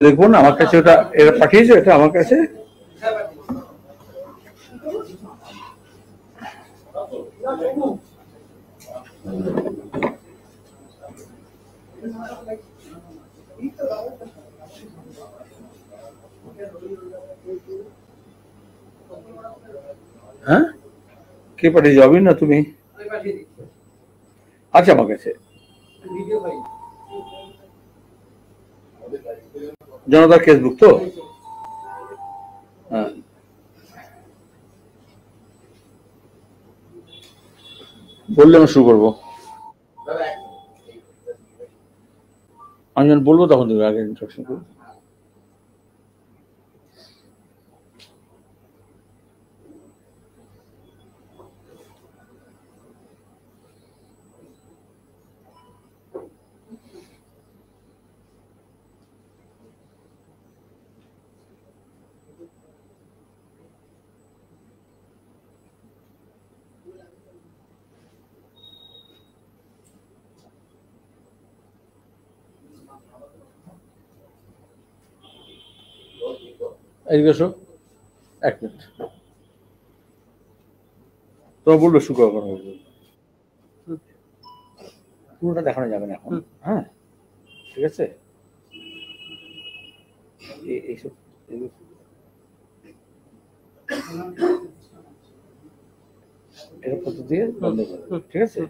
দেখুন আমার কাছে ওটা এরা পাঠিয়েছে, এটা আমার কাছে হ্যাঁ কে পাঠিয়েছে? অবিন না তুমি? আচ্ছা আমার কাছে জনতার ফেসবুক তো হ্যাঁ বললে আমি শুরু করবো। আমি যখন বলবো তখন তুমি আগে ইন্ট্রোডাকশন করবো। এদিকে এসো, এক মিনিট, তোমার বলবে শুরু করার কথা বলবো। পুরোটা দেখানো যাবে না এখন, হ্যাঁ ঠিক আছে। এইসব এটা পদ্ধতি দিয়ে বন্ধ করবো, ঠিক আছে।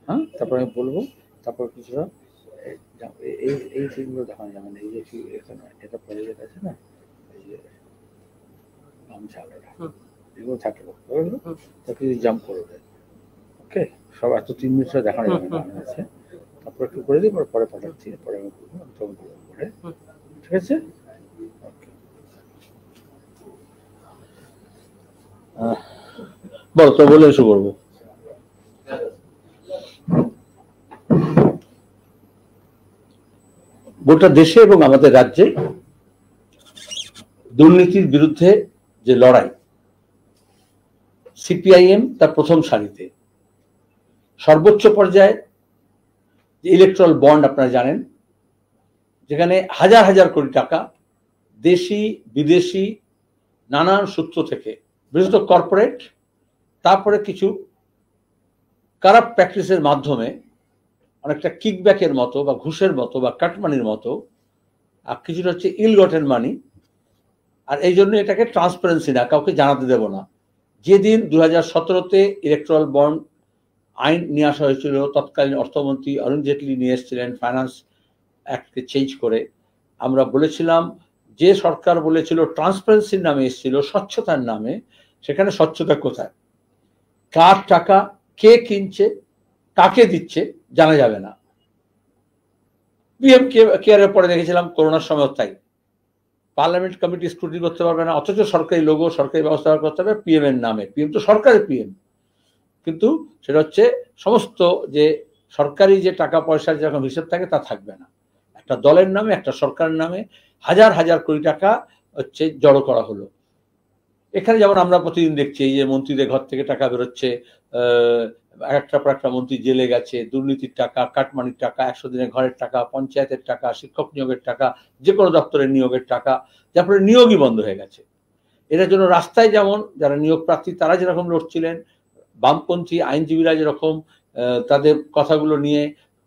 হ্যাঁ তারপর আমি বলবো, তারপর কিছুটা এই এই সিনগুলো দেখানো যাবে না। এই যে এখানে এটা প্রজেক্ট আছে না, এই যে গামছা এগুলো থাকলো তাকে জাম্প করবে। ওকে সব এত 3 মিনিট দেখানো যাবে না আছে, তারপর একটু করে দিই, পরে পাঠাচ্ছি, পরে আমি করবো তখন করবো পরে, ঠিক আছে। বল তো বলে শুরু করবো। গোটা দেশে এবং আমাদের রাজ্যে দুর্নীতির বিরুদ্ধে যে লড়াই, সিপিআইএম তার প্রথম সারিতে। সর্বোচ্চ পর্যায়ে ইলেকট্রাল বন্ড আপনারা জানেন, যেখানে হাজার হাজার কোটি টাকা দেশি বিদেশি নানান সূত্র থেকে, বিশেষত কর্পোরেট, তারপরে কিছু কারাপ্ট প্র্যাকটিসের মাধ্যমে অনেকটা কিকব্যাকের মতো বা ঘুষের মতো বা কাটমানির মতো, আর কিছুটা হচ্ছে ইল গটেন মানি। আর এই জন্য এটাকে ট্রান্সপারেন্সি না, কাউকে জানাতে দেব না। যেদিন 2017-তে ইলেকট্রাল বন্ড আইন নিয়ে আসা হয়েছিল, তৎকালীন অর্থমন্ত্রী অরুণ জেটলি নিয়ে এসেছিলেন ফাইন্যান্স অ্যাক্টকে চেঞ্জ করে, আমরা বলেছিলাম যে সরকার বলেছিল ট্রান্সপারেন্সির নামে এসেছিল, স্বচ্ছতার নামে, সেখানে স্বচ্ছতা কোথায়? কার টাকা কে কিনছে, কাকে দিচ্ছে জানা যাবে না। পিএম কেয়ারের পরে দেখেছিলাম করোনার সময় তাই, পার্লামেন্ট কমিটি স্ক্রুটিনি করতে পারবে না, অথচ সরকারি লোগো সরকারি ব্যবস্থা করতে হবে পিএম এর নামে। পিএম তো সরকারের পিএম, কিন্তু সেটা হচ্ছে সমস্ত যে সরকারি যে টাকা পয়সার যেরকম হিসেব থাকে তা থাকবে না। একটা দলের নামে, একটা সরকারের নামে হাজার হাজার কোটি টাকা হচ্ছে জড়ো করা হলো। এখানে যেমন আমরা প্রতিদিন দেখছি এই যে মন্ত্রীদের ঘর থেকে টাকা বেরোচ্ছে, একটা পর একটা মন্ত্রী জেলে গেছে, দুর্নীতির টাকা, কাটমানির টাকা, 100 দিনের ঘরের টাকা, পঞ্চায়েতের টাকা, শিক্ষক নিয়োগের টাকা, যে কোনো দপ্তরের নিয়োগের টাকা, যার ফলে নিয়োগই বন্ধ হয়ে গেছে। এটার জন্য রাস্তায় যেমন যারা নিয়োগ প্রার্থী তারা যেরকম লড়ছিলেন, বামপন্থী আইনজীবীরা যেরকম তাদের কথাগুলো নিয়ে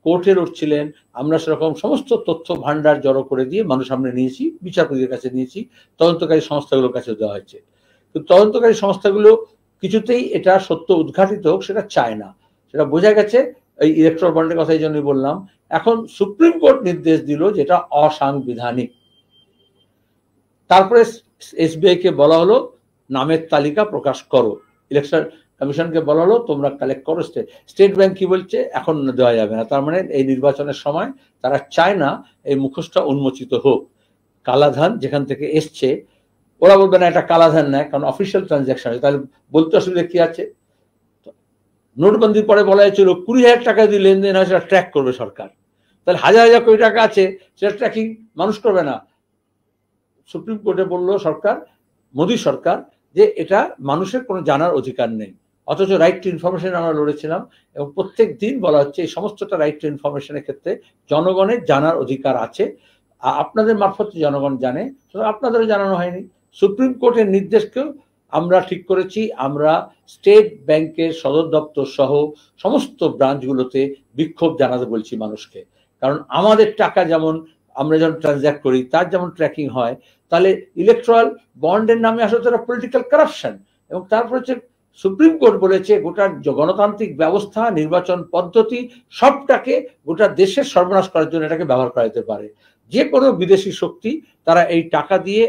কোর্টে লড়ছিলেন, আমরা সেরকম সমস্ত তথ্য ভান্ডার জড়ো করে দিয়ে মানুষ সামনে নিয়েছি, বিচারপতিদের কাছে নিয়েছি, তদন্তকারী সংস্থাগুলোর কাছে দেওয়া হয়েছে। কিন্তু তদন্তকারী সংস্থাগুলো কিছুতেই এটা সত্য উদ্ঘাটিত হোক সেটা চায় না। সেটা বোঝা গেছে এই ইলেকট্রাল বন্ডের কথা এই জন্যই বললাম। এখন সুপ্রিম কোর্ট নির্দেশ দিল যেটা অসাংবিধানিক। তারপরে এসবিআই কে বলা হলো নামের তালিকা প্রকাশ করো, ইলেকশন কমিশনকে বলা হলো তোমরা কালেক্ট করো। স্টেট ব্যাংক কি বলছে? এখন দেওয়া যাবে না। তার মানে এই নির্বাচনের সময় তারা চায় না এই মুখোশটা উন্মোচিত হোক। কালাধান যেখান থেকে এসছে, ওরা বলবে না এটা কালাধান নয়, কারণ অফিসিয়াল ট্রানজাকশন। তাহলে বলতে অসুবিধা কি আছে? নোটবন্দির পরে বলা হয়েছিল 20,000 টাকা দিয়ে লেনদেন হয় সেটা ট্র্যাক করবে সরকার। তাহলে হাজার হাজার কোটি টাকা আছে, সেটা ট্র্যাকিং মানুষ করবে না। সুপ্রিম কোর্টে বলল সরকার, মোদী সরকার, যে এটা মানুষের কোনো জানার অধিকার নেই। অথচ রাইট টু ইনফরমেশন আমরা লড়েছিলাম, এবং প্রত্যেক দিন বলা হচ্ছে এই সমস্তটা রাইট টু ইনফরমেশনের ক্ষেত্রে জনগণের জানার অধিকার আছে। আপনাদের মারফত জনগণ জানে, আপনাদেরও জানানো হয়নি। সুপ্রিম কোর্টের নির্দেশকেও আমরা ঠিক করেছি, আমরা স্টেট ব্যাংকের সদর দপ্তর সহ সমস্ত ব্রাঞ্চগুলোতে বিক্ষোভ জানাতে বলছি মানুষকে। কারণ আমাদের টাকা যেমন আমরা যখন ট্রানজ্যাক্ট করি তার যেমন ট্র্যাকিং হয়, তাহলে ইলেকট্রাল বন্ডের নামে আসলে তারা পলিটিক্যাল কারাপশন। এবং তারপর হচ্ছে সুপ্রিম কোর্ট বলেছে গোটা গণতান্ত্রিক ব্যবস্থা, নির্বাচন পদ্ধতি সবটাকে গোটা দেশের সর্বনাশ করার জন্য এটাকে ব্যবহার করা যেতে পারে। যে কোনো বিদেশি শক্তি তারা এই টাকা দিয়ে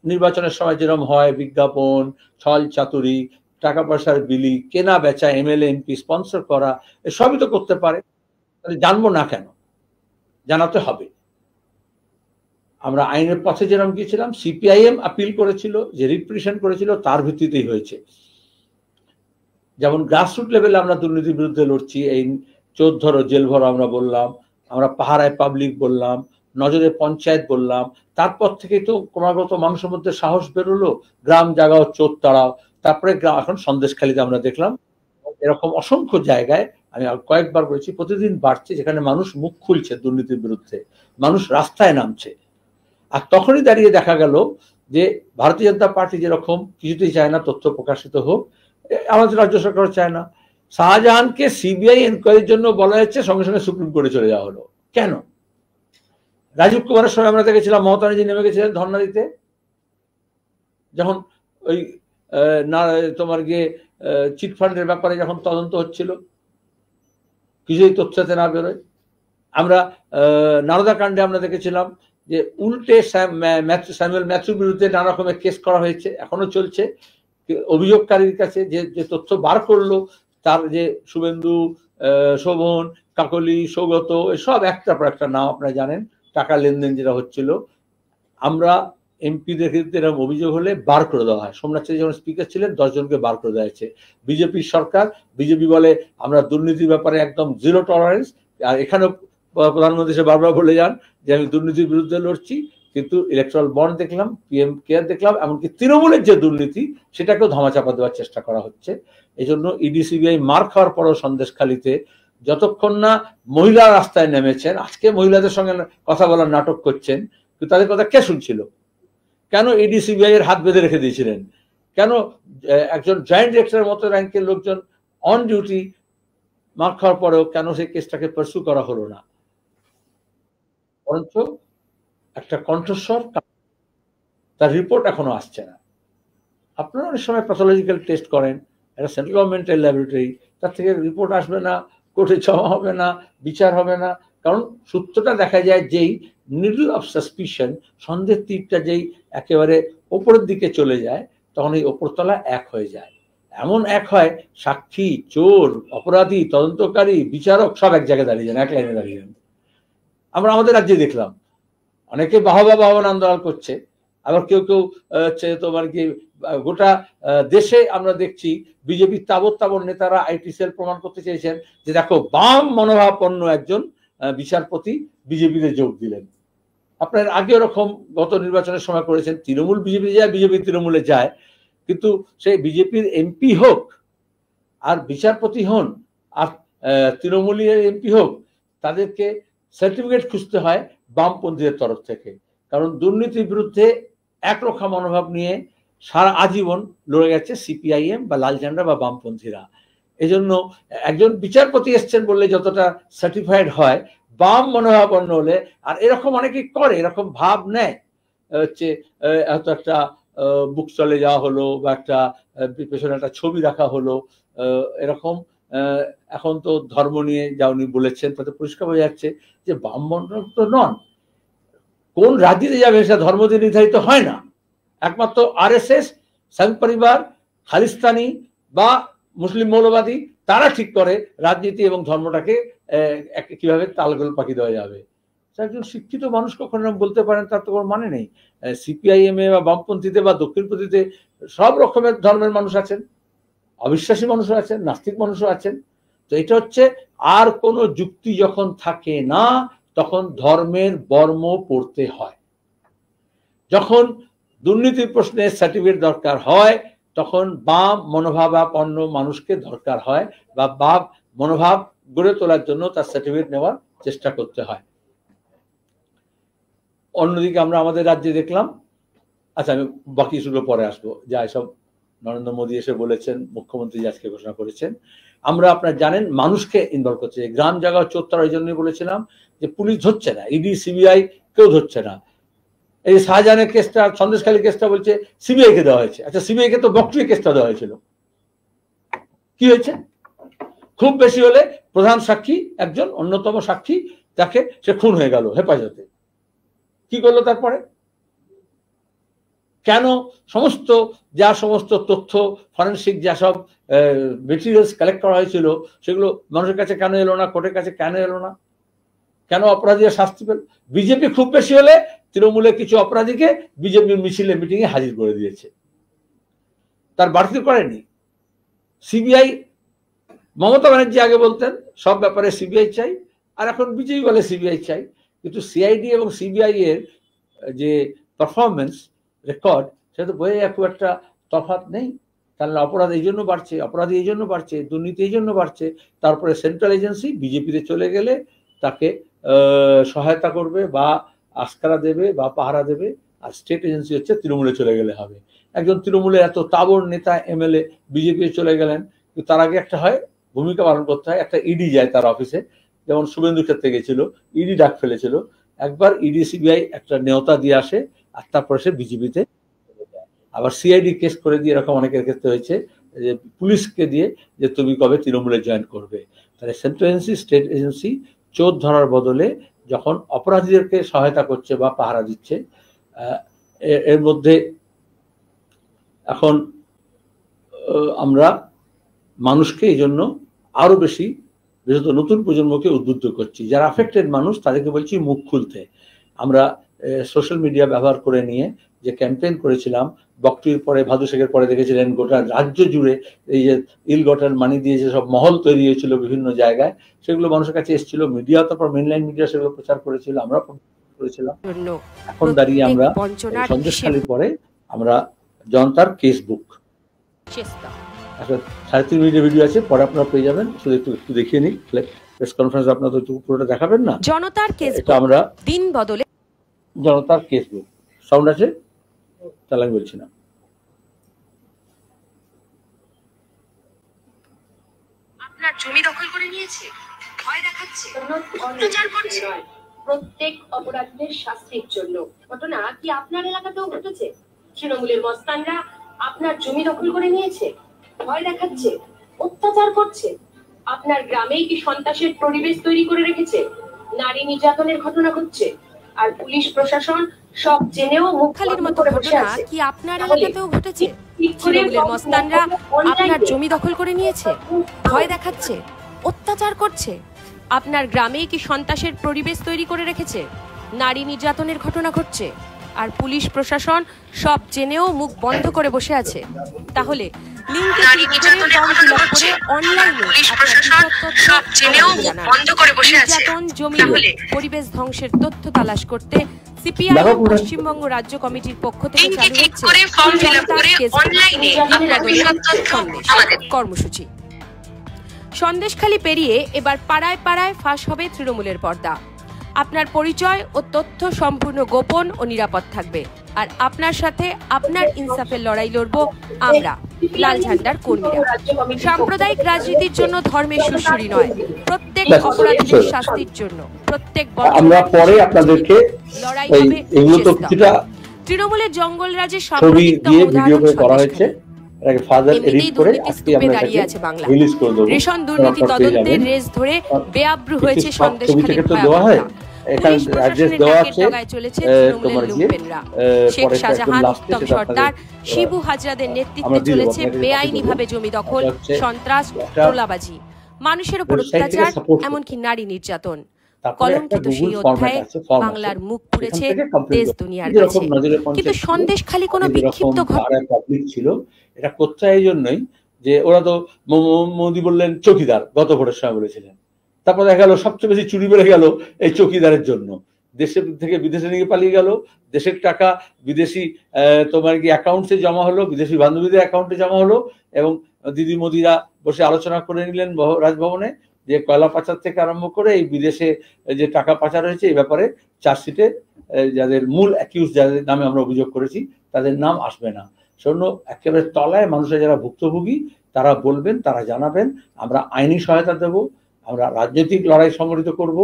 নির্বাচনের সময় যেরকম হয় বিজ্ঞাপন, ছল চাতুরি, টাকা পয়সার বিলি, কেনা বেচা, এমএলএ এমপি স্পন্সর করা, সবই তো করতে পারে। তাহলে জানবো না কেন? জানাতে হবে। আমরা আইনের পথে যেরকম গিয়েছিলাম, সিপিআইএম আপিল করেছিল, যে রিপ্রেশন করেছিল তার ভিত্তিতেই হয়েছে। যেমন গ্রাসরুট লেভেলে আমরা দুর্নীতির বিরুদ্ধে লড়ছি, এই চোর ধরো জেল ভরো আমরা বললাম, আমরা পাহারায় পাবলিক বললাম, নজরে পঞ্চায়েত বললাম, তারপর থেকেই তো ক্রমাগত মানুষের মধ্যে সাহস বেরোলো, গ্রাম জাগাও চোর তাড়াও। তারপরে এখন সন্দেশখালীতে আমরা দেখলাম এরকম অসংখ্য জায়গায়, আমি কয়েকবার বলেছি, প্রতিদিন বাড়ছে যেখানে মানুষ মুখ খুলছে দুর্নীতির বিরুদ্ধে, মানুষ রাস্তায় নামছে। আর তখনই দাঁড়িয়ে দেখা গেল যে ভারতীয় জনতা পার্টি যেরকম কিছুতেই চায় না তথ্য প্রকাশিত হোক, আমাদের রাজ্য সরকার চায় না। শাহজাহানকে সিবিআই এনকোয়ারির জন্য বলা হয়েছে, সঙ্গে সঙ্গে সুপ্রিম কোর্টে চলে যাওয়া হলো। কেন? রাজীব কুমারের সময় আমরা দেখেছিলাম মমতা ব্যানার্জি নেমে গেছিলেন ধর্ণা দিতে, যখন ওই তোমার গিয়ে চিটফান্ডের ব্যাপারে যখন তদন্ত হচ্ছিল, কিছুই তথ্যতে না বেরোয়। আমরা নারদা কাণ্ডে আমরা দেখেছিলাম যে উল্টে স্যামুয়েল ম্যাথুর বিরুদ্ধে নানা রকমের কেস করা হয়েছে, এখনো চলছে। অভিযোগকারীর কাছে যে তথ্য বার করলো, তার যে শুভেন্দু, শোভন, কাকলি, সৌগত, সব একটার পর একটা নাম আপনারা জানেন, টাকা লেনদেন যেটা হচ্ছিল। আমরা এমপিদের ক্ষেত্রে এরকম অভিযোগ হলে বার করে দেওয়া হয়। সোমনাথ চ্যাটার্জি যখন স্পিকার ছিলেন 10 জনকে বার করে দেওয়া হয়েছে। বিজেপির সরকার, বিজেপি বলে আমরা দুর্নীতির ব্যাপারে একদম জিরো টলারেন্স। আর এখানেও প্রধানমন্ত্রী সে বারবার বলে যান যে আমি দুর্নীতির বিরুদ্ধে লড়ছি, কিন্তু ইলেকট্রাল বন্ড দেখলাম, পিএম কেয়ার দেখলাম, এমনকি তৃণমূলের যে দুর্নীতি সেটাকেও ধামাচাপা দেওয়ার চেষ্টা করা হচ্ছে। এই জন্য ইডি সিবিআই মার খাওয়ার পরও সন্দেশখালীতে যতক্ষণ না মহিলা রাস্তায় নেমেছেন, আজকে মহিলাদের সঙ্গে কথা বলার নাটক করছেন, কিন্তু তাদের কথা কে শুনছিল? কেন ইডি সিবিআই এর হাত বেঁধে রেখে দিয়েছিলেন? কেন একজন জয়েন্ট ডিরেক্টরের মতো র্যাঙ্কের লোকজন অন ডিউটি মার খাওয়ার পরেও কেন সেই কেসটাকে পারসু করা হলো না? বরঞ্চ একটা কণ্ঠস্বর, তার রিপোর্ট এখনো আসছে না। আপনারা অনেক সময় প্যাথোলজিক্যাল টেস্ট করেন, একটা সেন্ট্রাল গভর্নমেন্টের ল্যাবরেটরি, তার থেকে রিপোর্ট আসবে না, কোর্টে জমা হবে না, বিচার হবে না। কারণ সূত্রটা দেখা যায় যেই নিডল অফ সাসপিশন, সন্দেহের তীরটা যেই একেবারে ওপরের দিকে চলে যায়, তখন এই ওপরতলা এক হয়ে যায়। এমন এক হয়, সাক্ষী, চোর, অপরাধী, তদন্তকারী, বিচারক সব এক জায়গায় দাঁড়িয়ে যান, এক লাইনে দাঁড়িয়ে যান। আমরা আমাদের রাজ্যে দেখলাম অনেকে বাহবা আন্দোলন করছে, আবার কেউ কেউ তোমার কি গোটা দেশে আমরা দেখছি বিজেপির তাবর নেতারা আইটি সেল প্রমাণ করতে চেয়েছেন যে দেখো বাম মনোভাবাপন্ন একজন বিচারপতি বিজেপিতে যোগ দিলেন। আপনার আগে ওরকম গত নির্বাচনের সময় করেছেন, তৃণমূল বিজেপি যায়, বিজেপি তৃণমূলে যায়, কিন্তু সেই বিজেপির এমপি হোক আর বিচারপতি হন আর তৃণমূলের এমপি হোক, তাদেরকে সার্টিফিকেট খুঁজতে হয় বামপন্থীদের তরফ থেকে। কারণ দুর্নীতির বিরুদ্ধে একরোখা মনোভাব নিয়ে সারা আজীবন লড়ে গেছে সিপিআইএম বা লাল ঝান্ডা বা বামপন্থীরা। এই জন্য একজন বিচারপতি এসছেন বললে যতটা সার্টিফাইড হয়, বাম মনোভাবাপন্ন হলে, আর এরকম অনেকেই করে, এরকম ভাব নেয় হচ্ছে এত একটা বুক চলে যাওয়া হলো বা একটা পেছনে একটা ছবি রাখা হলো, এরকম। এখন তো ধর্ম নিয়ে যা উনি বলেছেন তাতে পরিষ্কার বোঝা যাচ্ছে যে বাম মনোভাব তো নন। কোন রাজ্যে যাবে সেটা ধর্ম দিয়ে নির্ধারিত হয় না, একমাত্র আরএসএস, সংঘ পরিবার, খালিস্তানি বা মুসলিম মৌলবাদী তারা ঠিক করে রাজনীতি এবং ধর্মটাকে কিভাবে তালগোল পাকি দেওয়া যাবে। একজন শিক্ষিত মানুষ কখনো বলতে পারেন তার তো কোনো মানে নেই। সিপিআইএম এ বা বামপন্থীতে বা দক্ষিণপন্থীতে সব রকমের ধর্মের মানুষ আছেন, অবিশ্বাসী মানুষও আছেন, নাস্তিক মানুষও আছেন। তো এটা হচ্ছে আর কোনো যুক্তি যখন থাকে না তখন ধর্মের বর্ম পড়তে হয়। যখন দুর্নীতির প্রশ্নে সার্টিফিকেট দরকার হয় তখন বাম মনোভাবাপন্ন মানুষকে দরকার হয় বা বাম মনোভাব গড়ে তোলার জন্য তার সার্টিফিকেট নেওয়ার চেষ্টা করতে হয়। অন্যদিকে আমরা আমাদের রাজ্যে দেখলাম, আচ্ছা আমি বাকি ইস্যুগুলো পরে আসবো, যা এসব নরেন্দ্র মোদী এসে বলেছেন, মুখ্যমন্ত্রী আজকে ঘোষণা করেছেন, আমরা আপনার জানেন মানুষকে ইনভলভ করছে। গ্রাম জায়গা চোর এই জন্যই বলেছিলাম যে পুলিশ ধরছে না, ইডি সিবিআই কেউ ধরছে না। এই শাহজাহানের কেসটা, সন্দেশখালী কেসটা বলছে সিবিআই কে দেওয়া হয়েছে। আচ্ছা সিবিআই কে তো বকটুই কেসটা দেওয়া হয়েছিল, কি হয়েছে? খুব বেশি হলে প্রধান সাক্ষী, একজন অন্যতম সাক্ষী, তাকে সে খুন হয়ে গেল হেফাজতে। কি করলো তারপরে? কেন সমস্ত তথ্য, ফরেন্সিক যা সব মেটেরিয়ালস কালেক্ট করা হয়েছিল সেগুলো মানুষের কাছে কেন এলো না, কোর্টের কাছে কেন এলো না? কেন অপরাধীরা শাস্তি পেল? বিজেপি খুব বেশি হলে তৃণমূলের কিছু অপরাধীকে বিজেপির মিছিলে মিটিংয়ে হাজির করে দিয়েছে, তার বাড়তি করেনি। সিবিআই, মমতা ব্যানার্জি আগে বলতেন সব ব্যাপারে সিবিআই চাই, আর এখন বিজেপি বলে সিবিআই চাই, কিন্তু সিআইডি এবং সিবিআই এর যে পারফরমেন্স রেকর্ড সেটা তো বইয়ে খুব একটা তফাৎ নেই। তাহলে অপরাধ এই জন্য বাড়ছে, অপরাধী এই জন্য বাড়ছে, দুর্নীতি এই জন্য বাড়ছে। তারপরে সেন্ট্রাল এজেন্সি বিজেপিতে চলে গেলে তাকে সহায়তা করবে বা আস্কারা দেবে বা পাহারা দেবে, আর স্টেট এজেন্সি হচ্ছে তৃণমূলে চলে গেলে হবে। একজন তৃণমূলের এত তাবড় নেতা এমএলএ বিজেপি চলে গেলেন, তার আগে একটা হয় ভূমিকা পালন করতে হয়, একটা ইডি যায় তার অফিসে, যেমন শুভেন্দু ক্ষেত্রে গেছিল, ইডি ডাক ফেলেছিল, একবার ইডি সিবিআই একটা নেওতা দিয়ে আসে আর তারপরে সে বিজেপিতে। আবার সিআইডি কেস করে দিয়ে এরকম অনেকের ক্ষেত্রে হয়েছে যে পুলিশকে দিয়ে যে তুমি কবে তৃণমূলে জয়েন করবে। তাহলে সেন্ট্রাল এজেন্সি, স্টেট এজেন্সি চোর ধরার বদলে যখন অপরাধীদেরকে সহায়তা করছে বা পাহারা দিচ্ছে, এর মধ্যে এখন আমরা মানুষকে এই জন্য আরো বেশি, বিশেষত নতুন প্রজন্মকে উদ্বুদ্ধ করছি, যারা অ্যাফেক্টেড মানুষ তাদেরকে বলছি মুখ খুলতে। আমরা সোশ্যাল মিডিয়া ব্যবহার করে নিয়ে যে ক্যাম্পেইন করেছিলাম, বকটুর পরে, ভাদু শেখের পরে দেখেছিলেন গোটা রাজ্য জুড়ে এই যে ইল গটার মানি দিয়ে যে সব মহল তৈরি হয়েছিল বিভিন্ন জায়গায়, সেগুলো মানুষের কাছে এসেছিল, মিডিয়া, তারপর মেনলাইন মিডিয়া সেগুলো প্রচার করেছিল, আমরা করেছিলাম। এখন দাঁড়িয়ে আমরা সন্দেশখালীর পরে আমরা জনতার কেসবুক, একটা 3.5 মিনিটের ভিডিও আছে, পরে আপনারা পেয়ে যাবেন, শুধু একটু দেখিয়ে নিই। প্রেস কনফারেন্স আপনারা তো পুরোটা দেখাবেন না, জনতার কেসবুক, এটা আমরা দিন বদলে জনতার কেসবুক। সাউন্ড আছে? তাহলে আমি বলছি না। আপনার জমি দখল করে নিয়েছে, ভয় দেখাচ্ছে, অত্যাচার করছে। প্রত্যেক অপরাধীদের শাস্তির জন্য। ঘটনা কি আপনার এলাকাতেও ঘটেছে? তৃণমূলের মস্তানরা আপনার জমি দখল করে নিয়েছে, ভয় দেখাচ্ছে, অত্যাচার করছে। আপনার গ্রামেই কি সন্ত্রাসের পরিবেশ তৈরি করে রেখেছে, নারী নির্যাতনের ঘটনা ঘটছে, আর পুলিশ প্রশাসন সব জেনেও মুখ খালির মতো ঘটনা কি আপনার এলাকাতেও ঘটেছে? তৃণমূলের মস্তানরা আপনার জমি দখল করে নিয়েছে, ভয় দেখাচ্ছে, অত্যাচার করছে। আপনার গ্রামেই কি সন্ত্রাসের পরিবেশ তৈরি করে রেখেছে, নারী নির্যাতনের ঘটনা ঘটছে, আর পুলিশ প্রশাসন সব জেনেও মুখ বন্ধ করে বসে আছে? তাহলে লিংকে ক্লিক করে ফর্ম ফিল আপ করে অনলাইনে পুলিশ প্রশাসন সব জেনেও মুখ বন্ধ করে বসে আছে। নির্যাতন, জমি পরিবেশ ধ্বংসের তথ্য তালাশ করতে সিপিআইএম পশ্চিমবঙ্গ রাজ্য কমিটির পক্ষ থেকে চালু হচ্ছে কর্মসূচি। সন্দেশখালী পেরিয়ে এবার পাড়ায় পাড়ায় ফাঁস হবে তৃণমূলের পর্দা। আপনার পরিচয় ও তথ্য সম্পূর্ণ গোপন ও নিরাপদ থাকবে, আর আপনার সাথে আপনার ইনসাফের লড়াই লড়ব আমরা, লাল ঝান্ডার কর্মীরা। সাম্প্রদায়িক রাজনীতির জন্য ধর্মের সুরসুরি নয়, প্রত্যেক অপরাধীদের শাস্তির জন্য, প্রত্যেক আমরা পরে আপনাদেরকে লড়াই হবে। তৃণমূলের জঙ্গলরাজের সাম্প্রতিকতম উদাহরণ সন্দেশখালী। রেশন দুর্নীতি তদন্তের রেস ধরে বেআব্রু হয়েছে সন্দেশখালীর পুলিশ প্রশাসনের ডাকের ডগায় চলেছে তৃণমূলের লুম্পেনরা। শেখ শাহজাহান, উত্তম সর্দার, শিবু হাজরাদের নেতৃত্বে চলেছে বেআইনিভাবে জমি দখল, সন্ত্রাস, তোলাবাজি, মানুষের উপর অত্যাচার, এমনকি নারী নির্যাতন। কলঙ্কিত সেই অধ্যায়ে বাংলার মুখ পুড়েছে দেশ দুনিয়ার কাছে। কিন্তু সন্দেশখালী কোনো বিক্ষিপ্ত ঘটনা ছিল, এটা করতে এই জন্যই যে ওরা তো মোদী বললেন চৌকিদার, গত ভোটের সময় বলেছিলেন, তারপর দেখা গেল সবচেয়ে বেশি চুরি বেড়ে গেল এই চৌকিদারের জন্য। দেশের থেকে বিদেশে নিয়ে পালিয়ে গেল, দেশের টাকা বিদেশি তোমার কি অ্যাকাউন্টে জমা হলো, বিদেশি বান্ধবীদের অ্যাকাউন্টে জমা হলো, এবং দিদি মোদিরা বসে আলোচনা করে নিলেন রাজভবনে যে কয়লা পাচার থেকে আরম্ভ করে এই বিদেশে যে টাকা পাচার হয়েছে এই ব্যাপারে চার্জশিটে যাদের মূল অ্যাকিউজ যাদের নামে আমরা অভিযোগ করেছি তাদের নাম আসবে না। সেজন্য একেবারে তলায় মানুষের যারা ভুক্তভোগী তারা বলবেন, তারা জানাবেন, আমরা আইনি সহায়তা দেব, আমরা রাজনৈতিক লড়াই সংগঠিত করব,